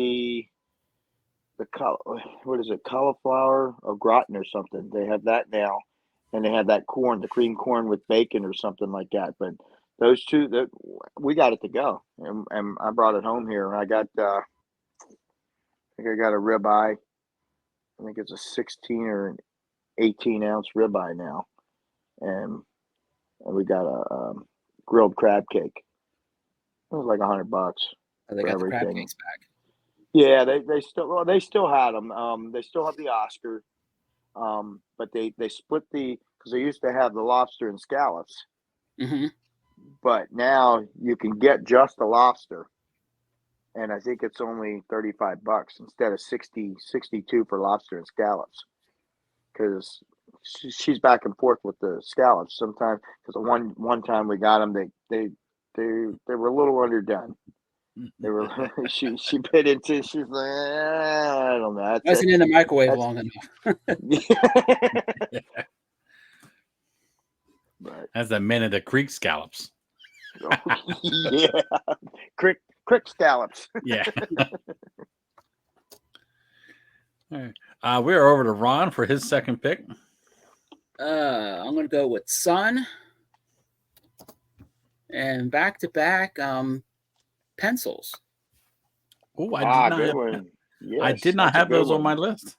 what is it, cauliflower au gratin or something. They have that now, and they have that corn, the cream corn with bacon or something like that. But those two, we got it to go, and I brought it home here. I got I think I got a ribeye. I think it's a 16 or an 18-ounce ribeye now, and we got a grilled crab cake. It was like $100 Oh, they for got the crab everything. cakes back. Yeah, they still had them. They still have the Oscar, but they split because they used to have the lobster and scallops, Hmm. but now you can get just the lobster, and I think it's only $35 instead of 62 for lobster and scallops. Because she's back and forth with the scallops sometimes. Because one time we got them, they were a little underdone. They were she bit into. She's like, I don't know. Wasn't in the microwave That's long enough. but That's the men of the creek scallops. yeah, crick scallops. Yeah. All right. We're over to Ron for his second pick. I'm gonna go with Sun and back to back pencils. Oh, I did not Good have. one. I Yes, did not that's a have good those on one. my list.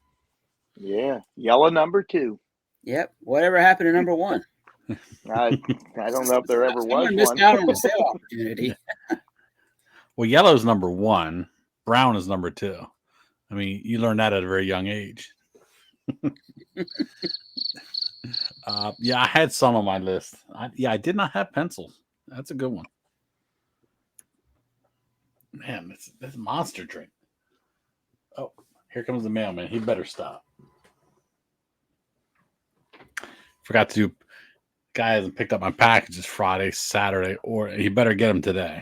Yeah, yellow number 2. Yep. Whatever happened to number 1? I don't know if there ever was Someone missed one. out on a sale opportunity. Well, yellow is number 1. Brown is number 2. I mean, you learn that at a very young age. Yeah, I had some on my list. I did not have pencils. That's a good one. Man, that's monster drink. Oh, here comes the mailman. He better stop. Forgot to do. Guy hasn't picked up my packages Friday, Saturday, or he better get them today.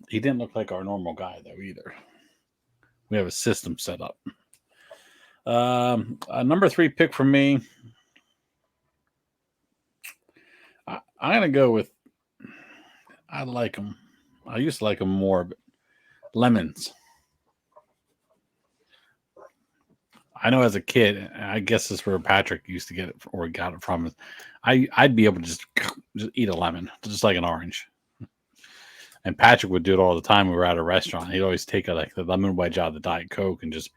He didn't look like our normal guy though either. We have a system set up. A number 3 pick for me. I'm gonna go with. I like them. I used to like them more, but lemons. I know as a kid, I guess this is where Patrick used to get it or got it from. I'd be able to just eat a lemon, just like an orange. And Patrick would do it all the time. We were at a restaurant. He'd always take the lemon wedge out of the Diet Coke and just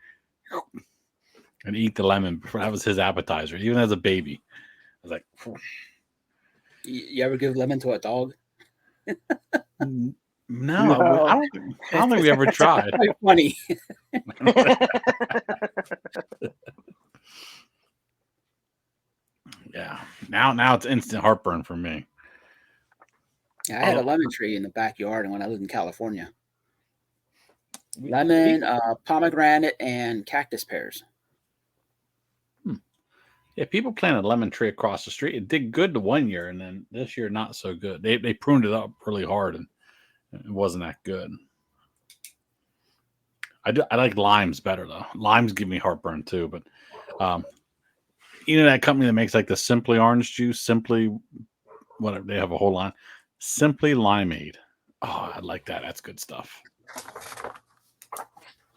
and eat the lemon. That was his appetizer, even as a baby. I was like, You ever give lemon to a dog? no, No. I don't think we ever tried. Quite funny. Yeah, now it's instant heartburn for me. I had a lemon tree in the backyard when I lived in California. Lemon, pomegranate, and cactus pears. Yeah, people planted a lemon tree across the street. It did good the one year, and then this year not so good. They pruned it up really hard, and it wasn't that good. I like limes better though. Limes give me heartburn too, but you know that company that makes like the Simply orange juice, Simply whatever, they have a whole line. Simply Limeade. Oh, I like that. That's good stuff.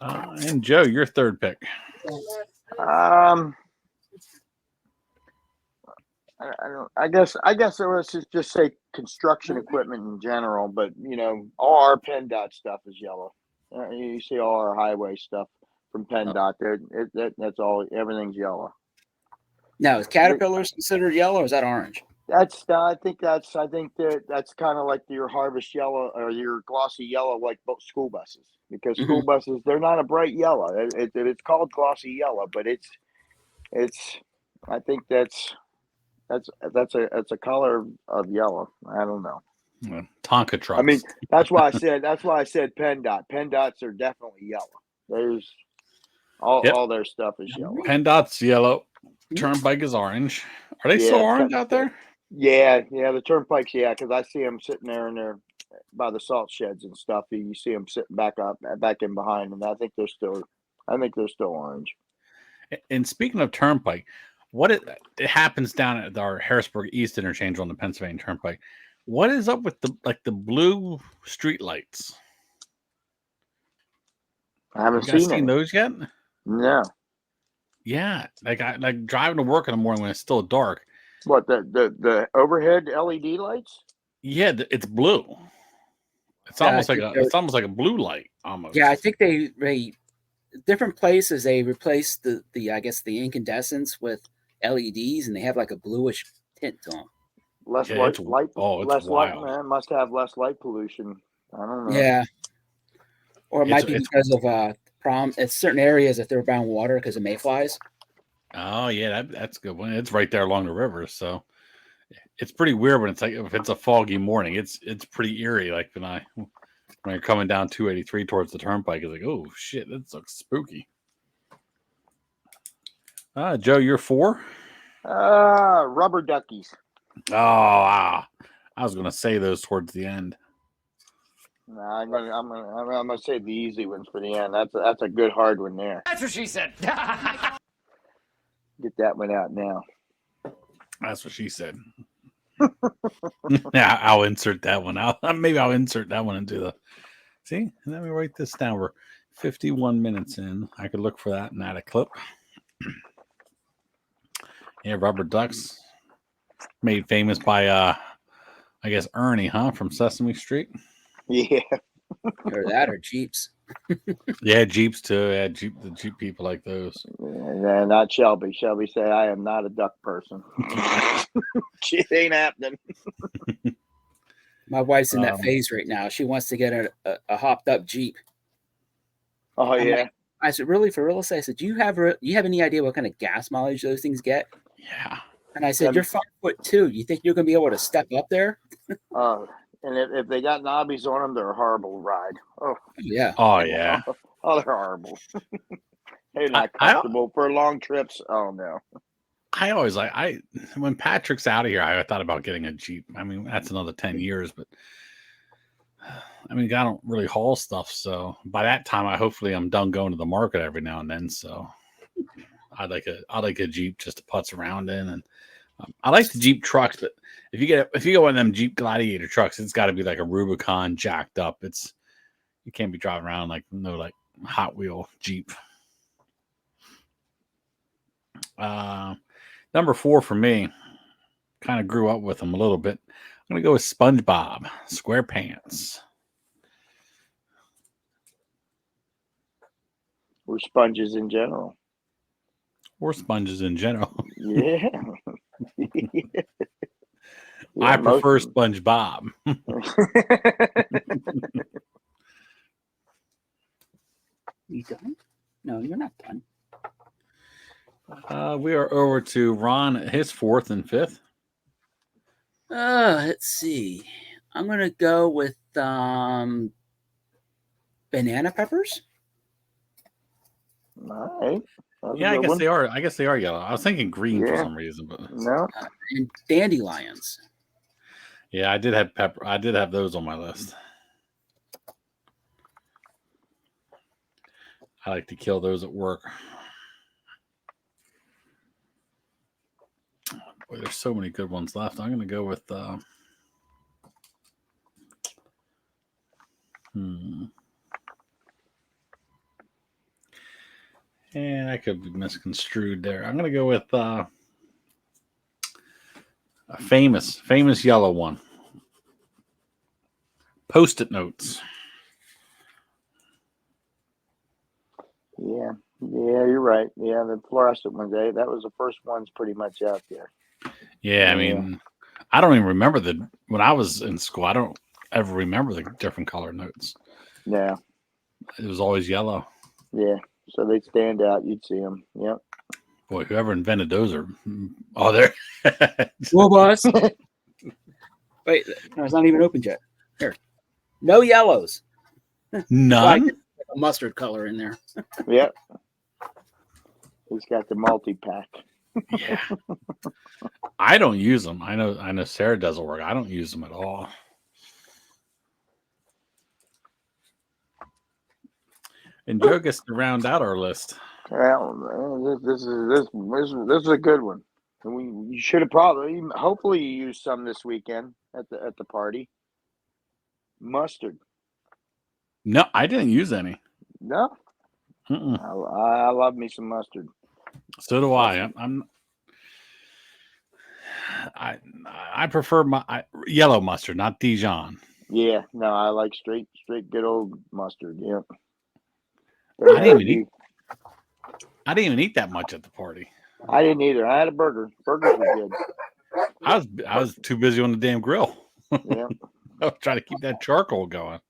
And Joe, your third pick. I guess let's just say construction equipment in general, but all our PennDOT stuff is yellow. You see all our highway stuff from PennDOT. That's all. Everything's yellow. Now, is Caterpillars considered yellow, or is that orange? I think that's kind of like your harvest yellow or your glossy yellow, like school buses, because school buses, they're not a bright yellow. It's called glossy yellow, but it's I think that's a color of yellow. I don't know. Tonka trucks. I mean, that's why I said PennDOT. PennDOTs are definitely yellow. There's all their stuff is yellow. PennDOT's yellow. Turnpike is orange. Are they still orange out there? Yeah, the turnpikes, because I see them sitting there by the salt sheds and stuff. You see them sitting back in behind, and I think they're still orange. And speaking of Turnpike, it happens down at our Harrisburg East interchange on the Pennsylvania Turnpike. What is up with the blue street lights? I haven't You guys seen seen any. those yet? No. Yeah, I like driving to work in the morning when it's still dark. What the overhead LED lights? Yeah, it's blue. It's Yeah, I almost like think it's almost like a blue light almost. yeah, I think they different places they replace the I guess the incandescents with LEDs, and they have like a bluish tint to them. Less Yeah, it's light. it's Less light. wild. Man, must have less light pollution. I don't know. Yeah, or it might be It's because of it's certain areas that they're around water because of mayflies. oh yeah, that's a good one. It's right there along the river, so it's pretty weird when it's like if it's a foggy morning. It's pretty eerie. Like when you're coming down 283 towards the turnpike, it's like, oh shit, that looks spooky. Joe, you're 4. Rubber duckies. Oh, I was gonna say those towards the end. No, I'm gonna save the easy ones for the end. That's a good hard one there. That's what she said. Get that one out now. That's what she said. Yeah, I'll insert that one out. Maybe I'll insert that one into the. See, let me write this down. We're 51 minutes in. I could look for that and add a clip. Yeah, rubber ducks, made famous by I guess Ernie, from Sesame Street. Yeah. Or that, or Jeeps. Yeah, Jeeps too. Yeah, the Jeep people like those. Yeah, not Shelby. Shelby say I am not a duck person. It ain't happening. My wife's in that phase right now. She wants to get a hopped up Jeep. Oh yeah. I said, really, for real? I said, do you have any idea what kind of gas mileage those things get? Yeah. And I said, you're 5'2". You think you're going to be able to step up there? And if they got knobbies on them, they're a horrible ride. Oh yeah. Oh yeah. Oh, they're horrible. They're not comfortable for long trips. Oh no. I always when Patrick's out of here, I thought about getting a Jeep. I mean, that's another 10 years, but I mean, I don't really haul stuff. So by that time, hopefully I'm done going to the market every now and then. So I like a Jeep just to putz around in, and I like the Jeep trucks. But if you go one of them Jeep Gladiator trucks, it's got to be like a Rubicon jacked up. You can't be driving around like Hot Wheel Jeep. Number 4 for me, kind of grew up with them a little bit. I'm going to go with SpongeBob SquarePants. Or sponges in general. Or sponges in general. Yeah. I prefer SpongeBob. You done? No, you're not done. We are over to Ron, his 4th and 5th. Let's see. I'm gonna go with banana peppers. All right. Yeah, I guess they are. I guess they are yellow. I was thinking green for some reason, but no. And dandelions. Yeah, I did have pepper. I did have those on my list. I like to kill those at work. Boy, there's so many good ones left. I'm going to go with and I could be misconstrued there. I'm going to go with a famous yellow one. Post-it notes. Yeah, you're right. Yeah, the fluorescent ones. That was the first ones pretty much out there. Yeah, I mean, I don't even remember when I was in school. I don't ever remember the different color notes. Yeah, it was always yellow. Yeah, so they'd stand out. You'd see them. Yep. Boy, whoever invented those are there. Whoa, boss. Wait, no, it's not even opened yet. Here, no yellows. None. A mustard color in there. Yep. He's got the multi-pack. Yeah. I don't use them. I know Sarah does work. I don't use them at all. And Joe gets to round out our list. Well, this is a good one. And you should have probably, hopefully, you used some this weekend at the party. Mustard. No, I didn't use any. No, Mm-mm. I love me some mustard. So do I. I prefer my yellow mustard, not Dijon. Yeah, no, I like straight good old mustard. Yeah. I didn't even eat that much at the party. I didn't either. I had a burger. Burgers were good. I was too busy on the damn grill. Yeah. I was trying to keep that charcoal going.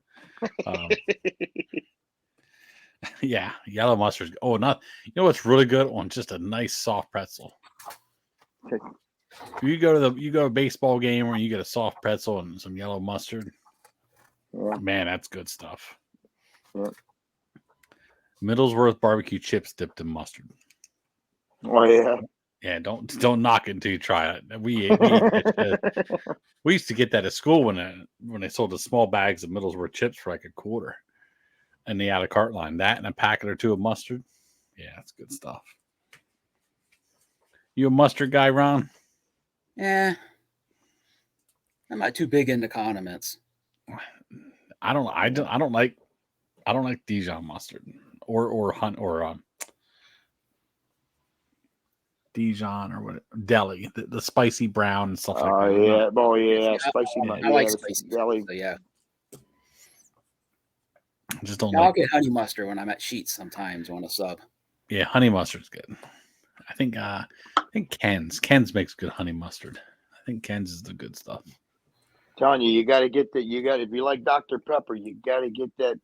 Yeah, yellow mustard. Oh, not you know what's really good on just a nice soft pretzel. You go to a baseball game where you get a soft pretzel and some yellow mustard. Yeah. Man, that's good stuff. Yeah. Middlesworth barbecue chips dipped in mustard. Oh yeah. Yeah, don't knock it until you try it. We used to get that at school when they sold the small bags of Middlesworth chips for like $0.25, and they had a cart line that and a packet or two of mustard. Yeah, that's good stuff. You a mustard guy, Ron? Yeah, I'm not too big into condiments. I don't like Dijon mustard or Dijon or what deli, the spicy brown and stuff like that. Yeah. Oh yeah. Yeah, Spicy. I like spicy. Deli. So yeah, I just don't I'll like. get honey mustard when I'm at Sheets sometimes on a sub. Yeah, honey mustard's good. I think Ken's makes good honey mustard. I think Ken's is the good stuff. Telling you, you got to get that. You got if you like Dr. Pepper, you got to get that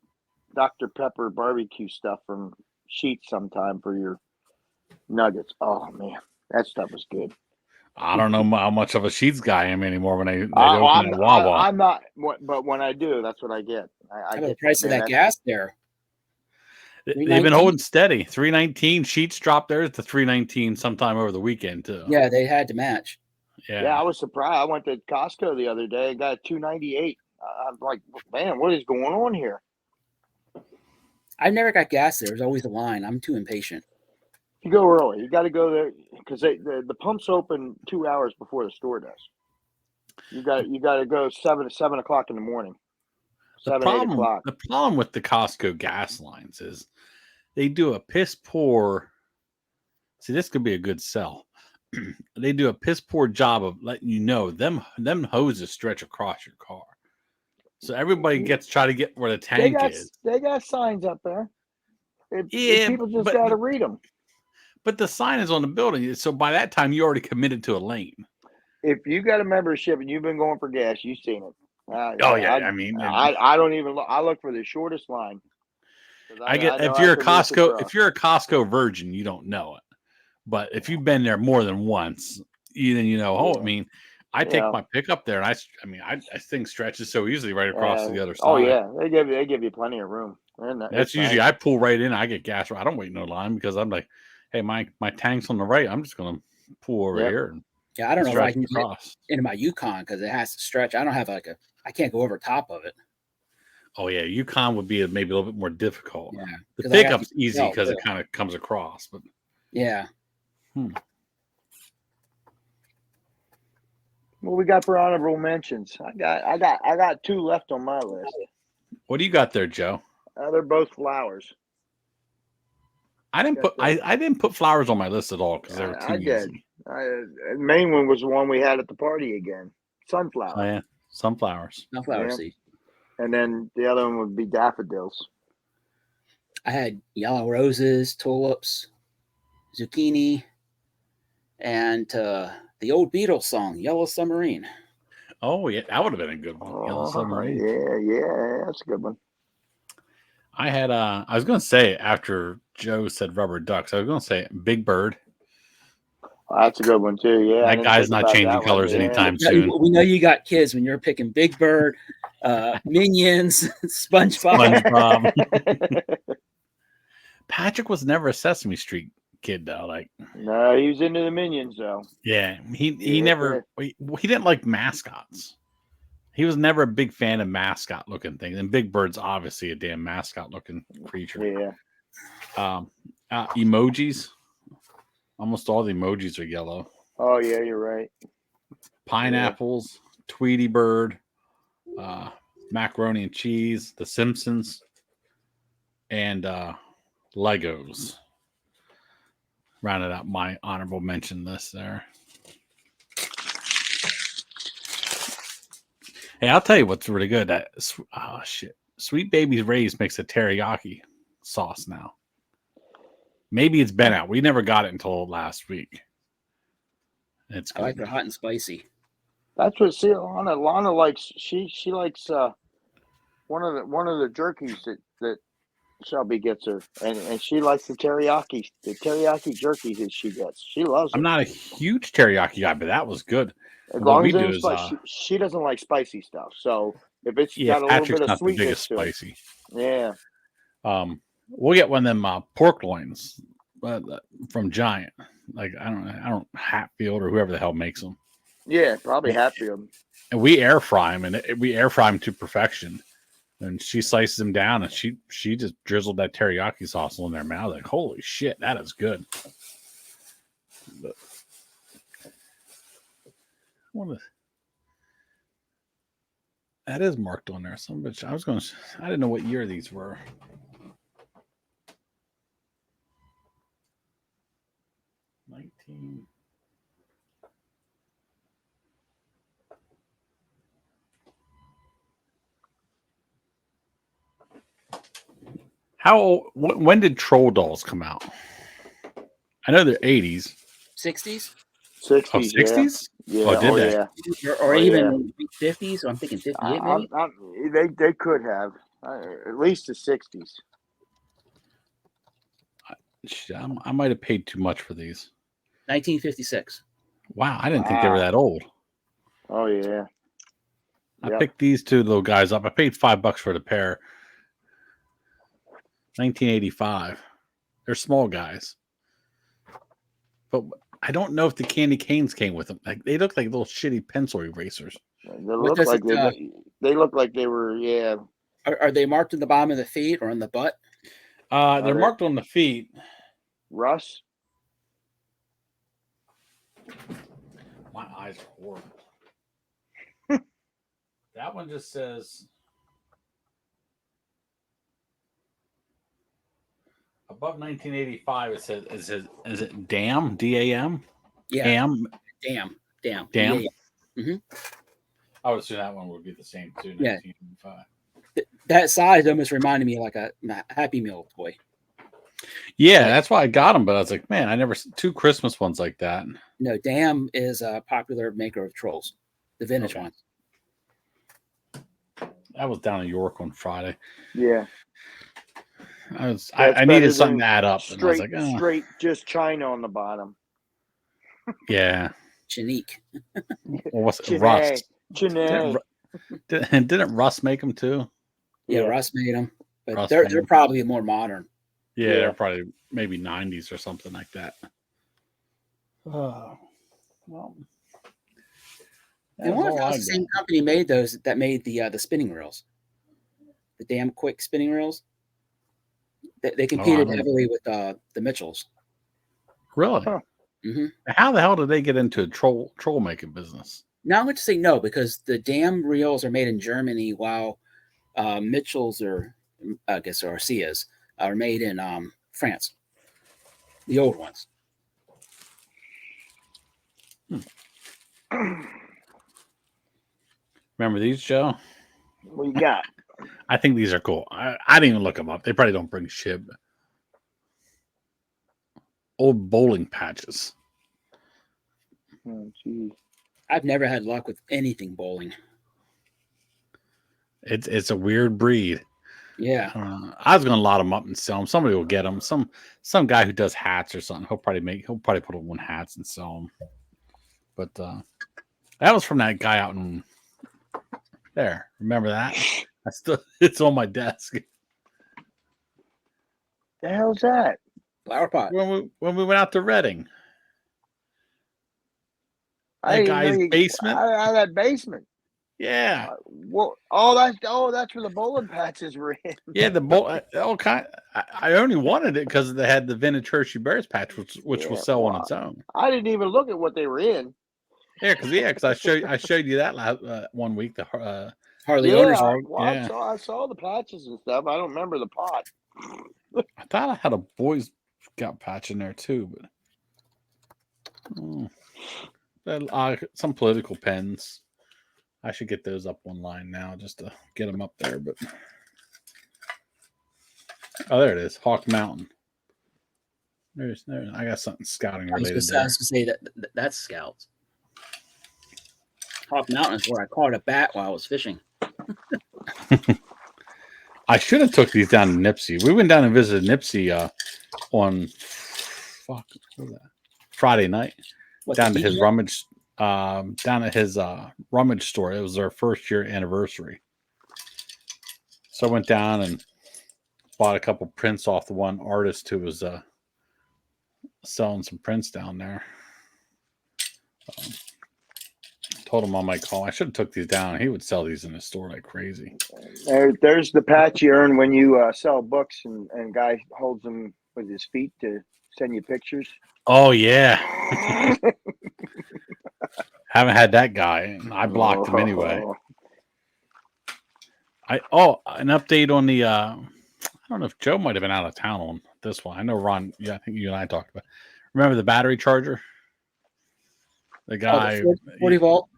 Dr. Pepper barbecue stuff from Sheets sometime for your nuggets. Oh man, that stuff is good. I don't know how much of a Sheets guy I am anymore when they open at Wawa. I'm not, but when I do, that's what I get. I How get the price of that gas there? They've been holding steady. $3.19. Sheets dropped theirs to $3.19 sometime over the weekend too. Yeah, they had to match. Yeah, I was surprised. I went to Costco the other day and got $2.98. I'm like, man, what is going on here? I never got gas there. There's always a line. I'm too impatient. You go early. You got to go there because the pumps open 2 hours before the store does. You got to go 7 o'clock in the morning. 8 o'clock. The problem with the Costco gas lines is they do a piss poor. See, this could be a good sell. They do a piss poor job of letting you know them hoses stretch across your car, so everybody try to get where the tank is. They got signs up there. People just got to read them. But the sign is on the building, so by that time you already committed to a lane. If you got a membership and you've been going for gas, you've seen it. I don't even look. I look for the shortest line. If you're a Costco virgin, you don't know it. But if you've been there more than once, then you know. Oh, I mean, I take my pickup there, and I think stretches so easily right across to the other side. Oh yeah, they give you plenty of room. That's usually I pull right in. I get gas. I don't wait no line because I'm like, hey, my tank's on the right. I'm just gonna pull over here. And yeah, I don't know if I can get into my Yukon because it has to stretch. I don't have I can't go over top of it. Oh yeah, Yukon would be maybe a little bit more difficult. Yeah, the pickup's easy because it kind of comes across, but yeah. What we got for honorable mentions? I got 2 left on my list. What do you got there, Joe? They're both flowers. I didn't put flowers on my list at all because they were too easy. The main one was the one we had at the party again. Sunflower. Oh yeah, sunflowers. Sunflower seed. And then the other one would be daffodils. I had yellow roses, tulips, zucchini, and the old Beatles song, Yellow Submarine. Oh, yeah, that would have been a good one. Yellow Submarine. Yeah, that's a good one. I had I was going to say after Joe said rubber ducks, I was going to say Big Bird. Oh, that's a good one too. Yeah, that guy's not changing colors anytime soon. We know you got kids when you're picking Big Bird, Minions, SpongeBob. Patrick was never a Sesame Street kid though. Like, no, he was into the Minions though. Yeah, he didn't like mascots. He was never a big fan of mascot looking things, and Big Bird's obviously a damn mascot looking creature. Yeah. Emojis. Almost all the emojis are yellow. Oh yeah, you're right. Pineapples, Tweety Bird, macaroni and cheese, The Simpsons, and Legos. Rounded out my honorable mention list there. Hey, I'll tell you what's really good. Sweet Baby's Ray's makes a teriyaki sauce now. Maybe it's been out. We never got it until last week. It's I good. like it hot and spicy. That's what see Lana likes. She likes one of the jerkies that Shelby gets her, and she likes the teriyaki jerky that she gets. She loves it. I'm not a huge teriyaki guy, but that was good. As What long we as it do ain't is, spicy. She doesn't like spicy stuff. So if it's yeah, got a little Patrick's bit of not the sweetness biggest to it, spicy. yeah. We'll get one of them pork loins from Giant. Like I don't Hatfield or whoever the hell makes them. Yeah, probably Hatfield. And we air fry them, and we air fry them to perfection. And she slices them down, and she just drizzled that teriyaki sauce in their mouth. Like, holy shit, that is good. But, that is marked on there. Some bitch. I didn't know what year these were. When did Troll Dolls come out? I know they're 80s. 60s? 60s, Oh, 60s? Yeah. Oh, did they? Yeah. Or even 50s. So I'm thinking 58 maybe. They could have. At least the 60s. I might have paid too much for these. 1956. Wow, I didn't think they were that old. Oh yeah. I picked these two little guys up. I paid $5 for the pair. 1985. They're small guys, but I don't know if the candy canes came with them. Like they look like little shitty pencil erasers. They look like they look like they were. Yeah. Are they marked in the bottom of the feet or on the butt? They're marked on the feet. Russ. My eyes are horrible. That one just says above 1985. It says is it Dam? DAM? Yeah. Damn. Mm-hmm. I would assume that one would be the same too. 1985. That size almost reminded me of like a Happy Meal toy. Yeah, that's why I got them. But I was like, man, I never two Christmas ones like that. No, Dam is a popular maker of trolls, the vintage ones. I was down in York on Friday. Yeah. I needed something to add up. Straight, and I was like, straight, just China on the bottom. Yeah. Chinique. Or what's it? Rust. Chine. Didn't Russ make them too? Yeah, Russ made them. But they're probably more modern. Yeah, they're probably maybe 90s or something like that. Well. I wonder if the same company made those that made the spinning reels. The damn quick spinning reels. They competed heavily with the Mitchells. Really? Huh. Mm-hmm. How the hell did they get into a troll making business? Now I'm going to say no, because the damn reels are made in Germany, while Mitchells or Arcias are made in France. The old ones. Remember these, Joe? What you got? I think these are cool. I didn't even look them up. They probably don't bring shit. Old bowling patches. Oh, geez. I've never had luck with anything bowling. It's a weird breed. Yeah. I was gonna lot them up and sell them. Somebody will get them. Some guy who does hats or something. He'll probably put them on hats and sell them. But that was from that guy out in there. Remember that? It's on my desk. The hell's that? Flower pot. When we went out to Reading. That guy's basement. That basement. Yeah. That's where the bowling patches were in. Yeah, the bowl. I only wanted it because they had the vintage Hershey Bears patch, which will Yeah, sell on well, its own. I didn't even look at what they were in. Because I showed you that last one week. The Hardly Yeah, owners. yeah. I saw the patches and stuff. I don't remember the pot. I thought I had a Boy Scout patch in there too, but some political pens. I should get those up online now just to get them up there. But oh, there it is, Hawk Mountain. There. I got something scouting I was related going there. to say that's scouts. Hawk Mountain is where I caught a bat while I was fishing. I should have took these down to Nipsey. We went down and visited Nipsey on Friday night. Down to his rummage store. It was their first year anniversary. So I went down and bought a couple prints off the one artist who was selling some prints down there. Told him I might call. I should have took these down. He would sell these in the store like crazy. There's the patch you earn when you sell books, and guy holds them with his feet to send you pictures. Oh yeah. Haven't had that guy. I blocked him anyway. An update on the I don't know if Joe might have been out of town on this one. I know Ron, I think you and I talked about. Remember the battery charger? The guy the 40 volt.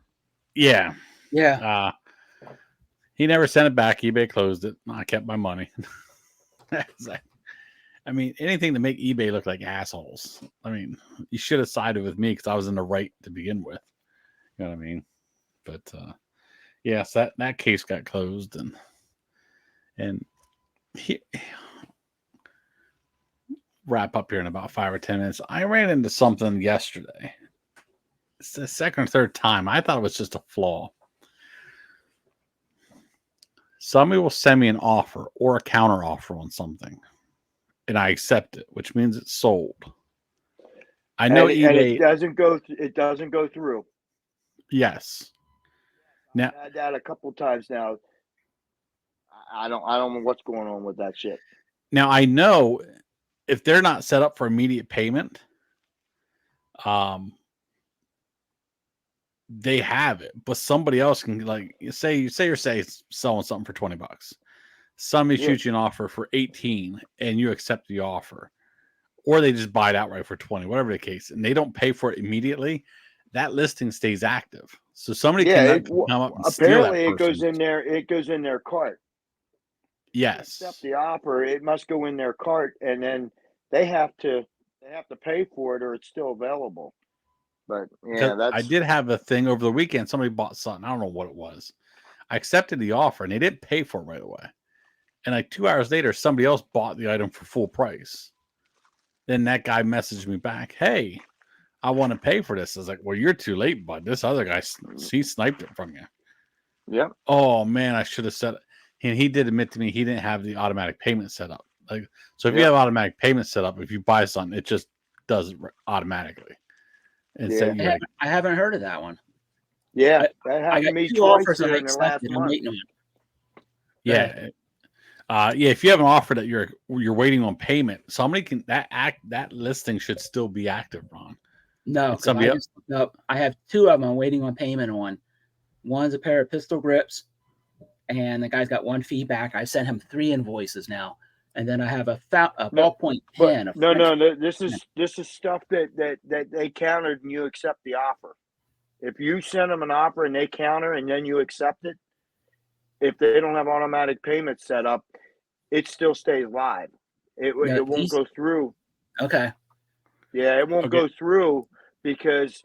Yeah. Yeah. He never sent it back. eBay closed it. I kept my money. I mean, anything to make eBay look like assholes. I mean, you should have sided with me because I was in the right to begin with. You know what I mean? But yes, that case got closed, and he wrap up here in about 5 or 10 minutes. I ran into something yesterday. It's the second or third time. I thought it was just a flaw. Somebody will send me an offer or a counter offer on something, and I accept it, which means it's sold. I know eBay. And it doesn't go through. Yes. Now I've had that a couple of times now. I don't know what's going on with that shit. Now I know if they're not set up for immediate payment, they have it, but somebody else can, like, say you're selling something for $20. Somebody shoots you an offer for 18 and you accept the offer, or they just buy it outright for 20, whatever the case, and they don't pay for it immediately. That listing stays active. So somebody can come up and apparently steal that it goes in there. It goes in their cart. Yes. Accept the offer. It must go in their cart, and then they have to pay for it, or it's still available. But yeah, I did have a thing over the weekend. Somebody bought something. I don't know what it was. I accepted the offer and they didn't pay for it right away. And like 2 hours later, somebody else bought the item for full price. Then that guy messaged me back, "Hey, I want to pay for this." I was like, "Well, you're too late, bud. This other guy, he sniped it from you." Yeah. Oh man, I should have said it. And he did admit to me he didn't have the automatic payment set up. Like, so if you have automatic payment set up, if you buy something, it just does it automatically. And so I haven't heard of that one. Yeah, that happened to me twice in the last month. Yeah. If you have an offer that you're waiting on payment, somebody can that listing should still be active, Ron. No, I have two of them I'm waiting on payment on. One's a pair of pistol grips, and the guy's got one feedback. I sent him 3 invoices now, and then I have a ballpoint pen. No. This is stuff that they countered, and you accept the offer. If you send them an offer and they counter, and then you accept it, if they don't have automatic payment set up, it still stays live. It won't go through. Okay. Yeah, it won't go through because it's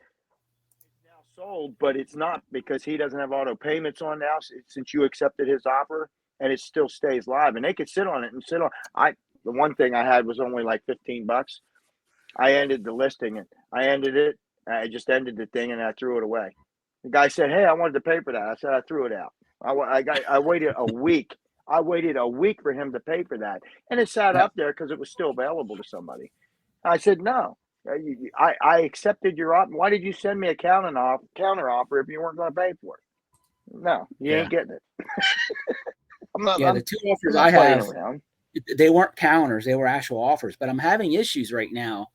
now sold, but it's not because he doesn't have auto payments on now since you accepted his offer, and it still stays live. And they could sit on it and sit on. The one thing I had was only like $15. I ended the listing and I ended it. I just ended the thing and I threw it away. The guy said, "Hey, I wanted to pay for that." I said, "I threw it out." I waited a week. I waited a week for him to pay for that, and it sat up there because it was still available to somebody. I said, "No, I accepted your offer. Why did you send me a counter offer if you weren't going to pay for it? No, you ain't getting it." I'm not. The 2 offers I have. Around. They weren't counters; they were actual offers. But I'm having issues right now.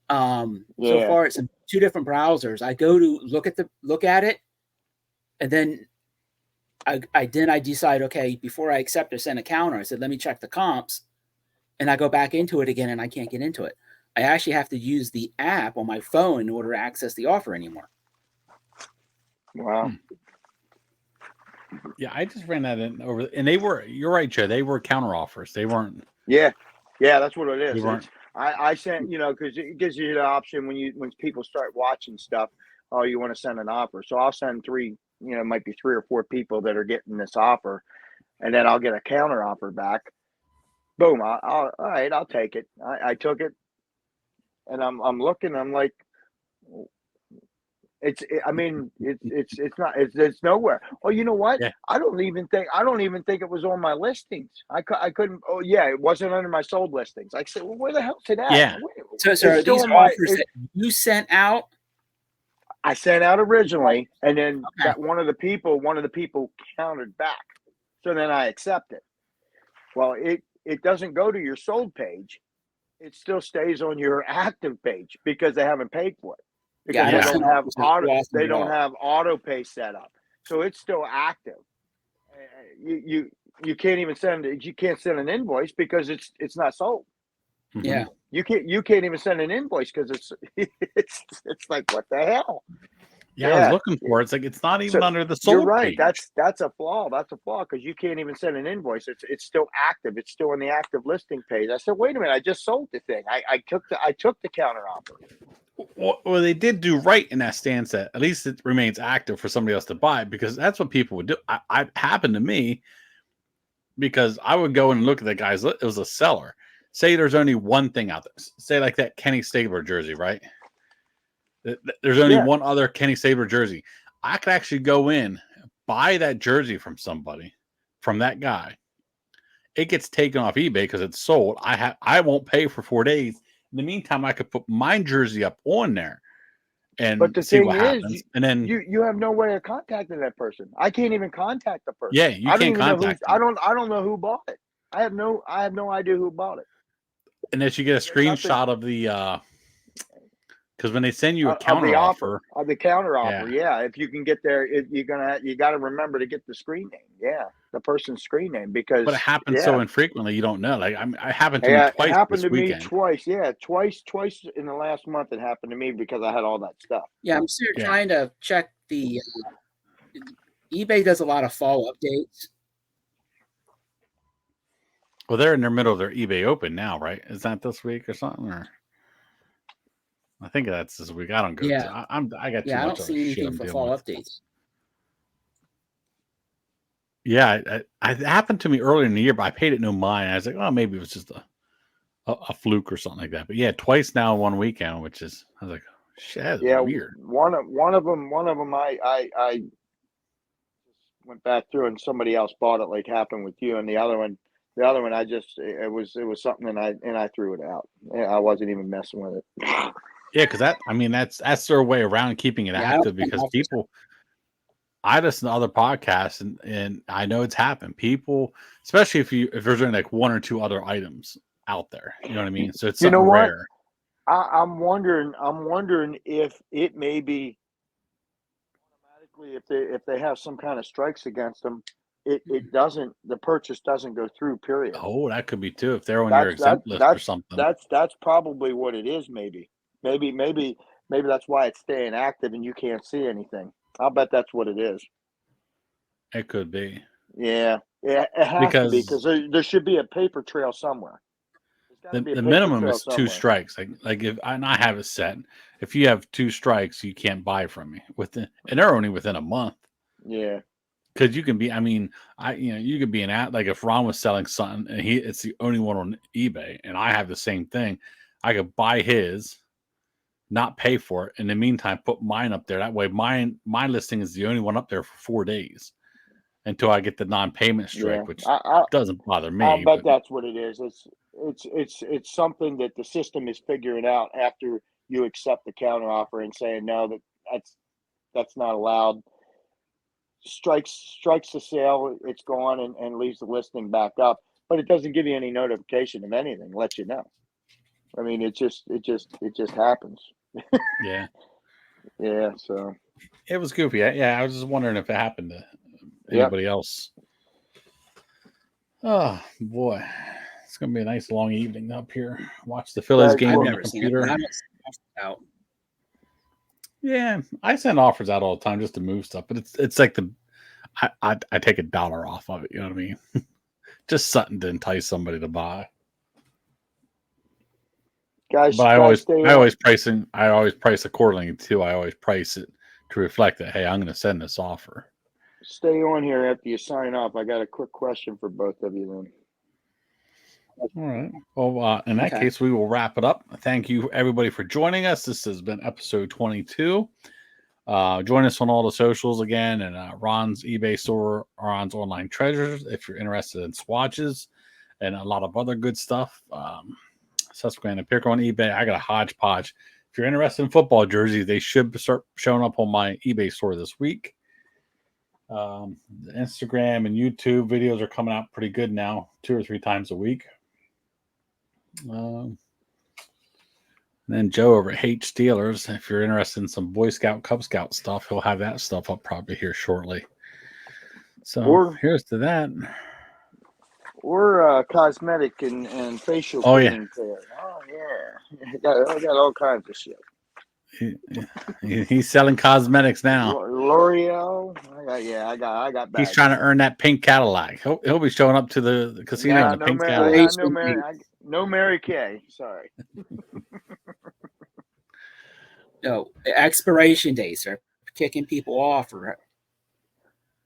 So Yeah. far, it's in 2 different browsers. I go to look at it, and then I decide, okay, before I accept or send a counter, I said, let me check the comps, and I go back into it again, and I can't get into it. I actually have to use the app on my phone in order to access the offer anymore. Wow. Yeah, I just ran that in over, and you're right, Joe. They were counter offers. They weren't. Yeah. Yeah, that's what it They is. weren't. It's I sent, because it gives you the option when people start watching stuff, oh, you want to send an offer. So I'll send 3, it might be 3 or 4 people that are getting this offer, and then I'll get a counter offer back. Boom. All right, I'll take it. I took it, and I'm looking, I'm like, it's nowhere. Oh, you know what? Yeah. I don't even think it was on my listings. I couldn't. Oh yeah, it wasn't under my sold listings. I said, well, where the hell's it at? Yeah. So It's are still these on my- offers that you sent out? I sent out originally, and then Okay. got one of the people countered back. So then I accept it. Well, it doesn't go to your sold page. It still stays on your active page because they haven't paid for it. Because Yeah, they Yeah. don't have they don't have auto pay set up. So it's still active. You can't even send an invoice because it's not sold. Mhm. Yeah. You can't even send an invoice because it's like, what the hell? Yeah, I was looking for it. It's like it's not even So, under the sold you're right. page. That's a flaw. That's a flaw because you can't even send an invoice. It's still active. It's still on the active listing page. I said, wait a minute, I just sold the thing. I took the counter offer. Well, they did do right in that stance that at least it remains active for somebody else to buy, because that's what people would do. I happened to me because I would go and look at the guy's. It was a seller. Say there's only one thing out there. Say like that Kenny Stabler jersey, right? There's only Yeah. one other Kenny Stabler jersey. I could actually go in, buy that jersey from somebody, from that guy. It gets taken off eBay because it's sold. I won't pay for 4 days. In the meantime, I could put my jersey up on there But and the see thing what is, happens. And then you have no way of contacting that person. I can't even contact the person. yeah, you I don't can't even know who. contact I them don't know who bought it. I have no idea who bought it. unless you get a There's nothing screenshot of the because when they send you a of the counter offer, offer, of the counter offer. yeah. Yeah, if you can get there, you got to remember to get the screen name. Yeah, the person's screen name because But it happens yeah, so infrequently you don't know. Like I happened to me yeah, it twice happened this to me weekend. twice. Yeah, twice in the last month it happened to me because I had all that stuff. Yeah, I'm still Yeah. trying to check the eBay does a lot of fall updates. Well, they're in the middle of their eBay Open now, right? Is that this week or something? Or I think that's this week. I don't go. Yeah. I got too Yeah, I much don't other see shit anything I'm for dealing fall with. updates. Yeah, it happened to me earlier in the year, but I paid it no mind. I was like, oh, maybe it was just a fluke or something like that. But yeah, twice now in one weekend, which is I was like, shit, that's Yeah, weird. one of them I went back through and somebody else bought it, like happened with you, and the other one I just it was something and I threw it out. I wasn't even messing with it. Yeah, because that's their way around keeping it Yeah, I don't active. think Because offers- people, I listen to other podcasts and I know it's happened. People, especially if there's only like 1 or 2 other items out there, you know what I mean. So it's You know something what? rare. I'm wondering if it may be automatically if they have some kind of strikes against them, it doesn't the purchase doesn't go through. Period. Oh, that could be too if they're on your exempt list or something. That's probably what it is. Maybe that's why it's staying active and you can't see anything. I'll bet that's what it is. It could be Yeah, it has to be because because there should be a paper trail somewhere. There's got to be a the paper minimum trail is 2 somewhere. strikes. Like if and I have it set, if you have 2 strikes, you can't buy from me and they're only within a month. Yeah, Because you can be, you could be an ad like if Ron was selling something and it's the only one on eBay, and I have the same thing, I could buy his, not pay for it. In the meantime, put mine up there. That way, my listing is the only one up there for 4 days until I get the non-payment yeah. strike, which I doesn't bother I'll me. bet But that's what it is. It's something that the system is figuring out after you accept the counter offer and saying no, that's not allowed. Strikes the sale, it's gone and leaves the listing back up. but it doesn't give you any notification of anything. Let you know. I mean, it just happens. Yeah, Yeah. So. it was goofy. Yeah, I was just wondering if it happened to Yep. anybody else. Oh boy, it's gonna be a nice long evening up here. Watch the Phillies Guys, game I've on the never seen it, computer. but I don't see it out. Yeah, I send offers out all the time just to move stuff, but it's like I take $1 off of it. You know what I mean? Just something to entice somebody to buy. Guys, But stay I on. always price accordingly too. I always price it to reflect that, hey, I'm going to send this offer. Stay on here after you sign off. I got a quick question for both of you then. All right. Well, in that Okay. case, we will wrap it up. Thank you, everybody, for joining us. This has been episode 22. Join us on all the socials again, and Ron's eBay store, Ron's Online Treasures, if you're interested in swatches and a lot of other good stuff. Suquehanna Picker on eBay. I got a hodgepodge. If you're interested in football jerseys, they should start showing up on my eBay store this week. The Instagram and YouTube videos are coming out pretty good now, 2 or 3 times a week. Then Joe over at Hate Steelers, if you're interested in some Boy Scout, Cub Scout stuff, he'll have that stuff up probably here shortly. So here's to that. Or cosmetic and facial Oh, yeah. cleaning care. Oh yeah, I got all kinds of shit. He's selling cosmetics now. L'Oreal. I got. He's Bags. trying to earn that pink Cadillac. He'll be showing up to the casino in the pink Cadillac. No Mary Kay. Sorry. No, expiration dates are kicking people off or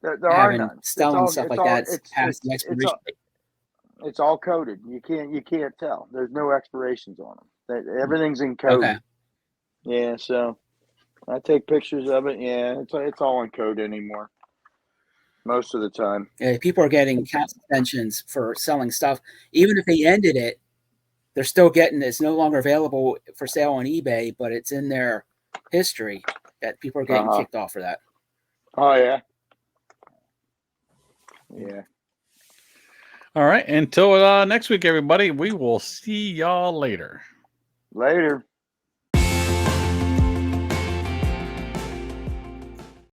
There are having none. selling stuff like that. It's past the expiration date. It's all coded. You can't tell. There's no expirations on them. Everything's in code. Okay. Yeah, so I take pictures of it. Yeah, it's all in code anymore. Most of the time. Yeah, people are getting account suspensions for selling stuff. Even if they ended it, they're still getting it's no longer available for sale on eBay, but it's in their history that people are getting kicked off for that. Oh yeah. Yeah. All right. Until next week, everybody. We will see y'all later. Later.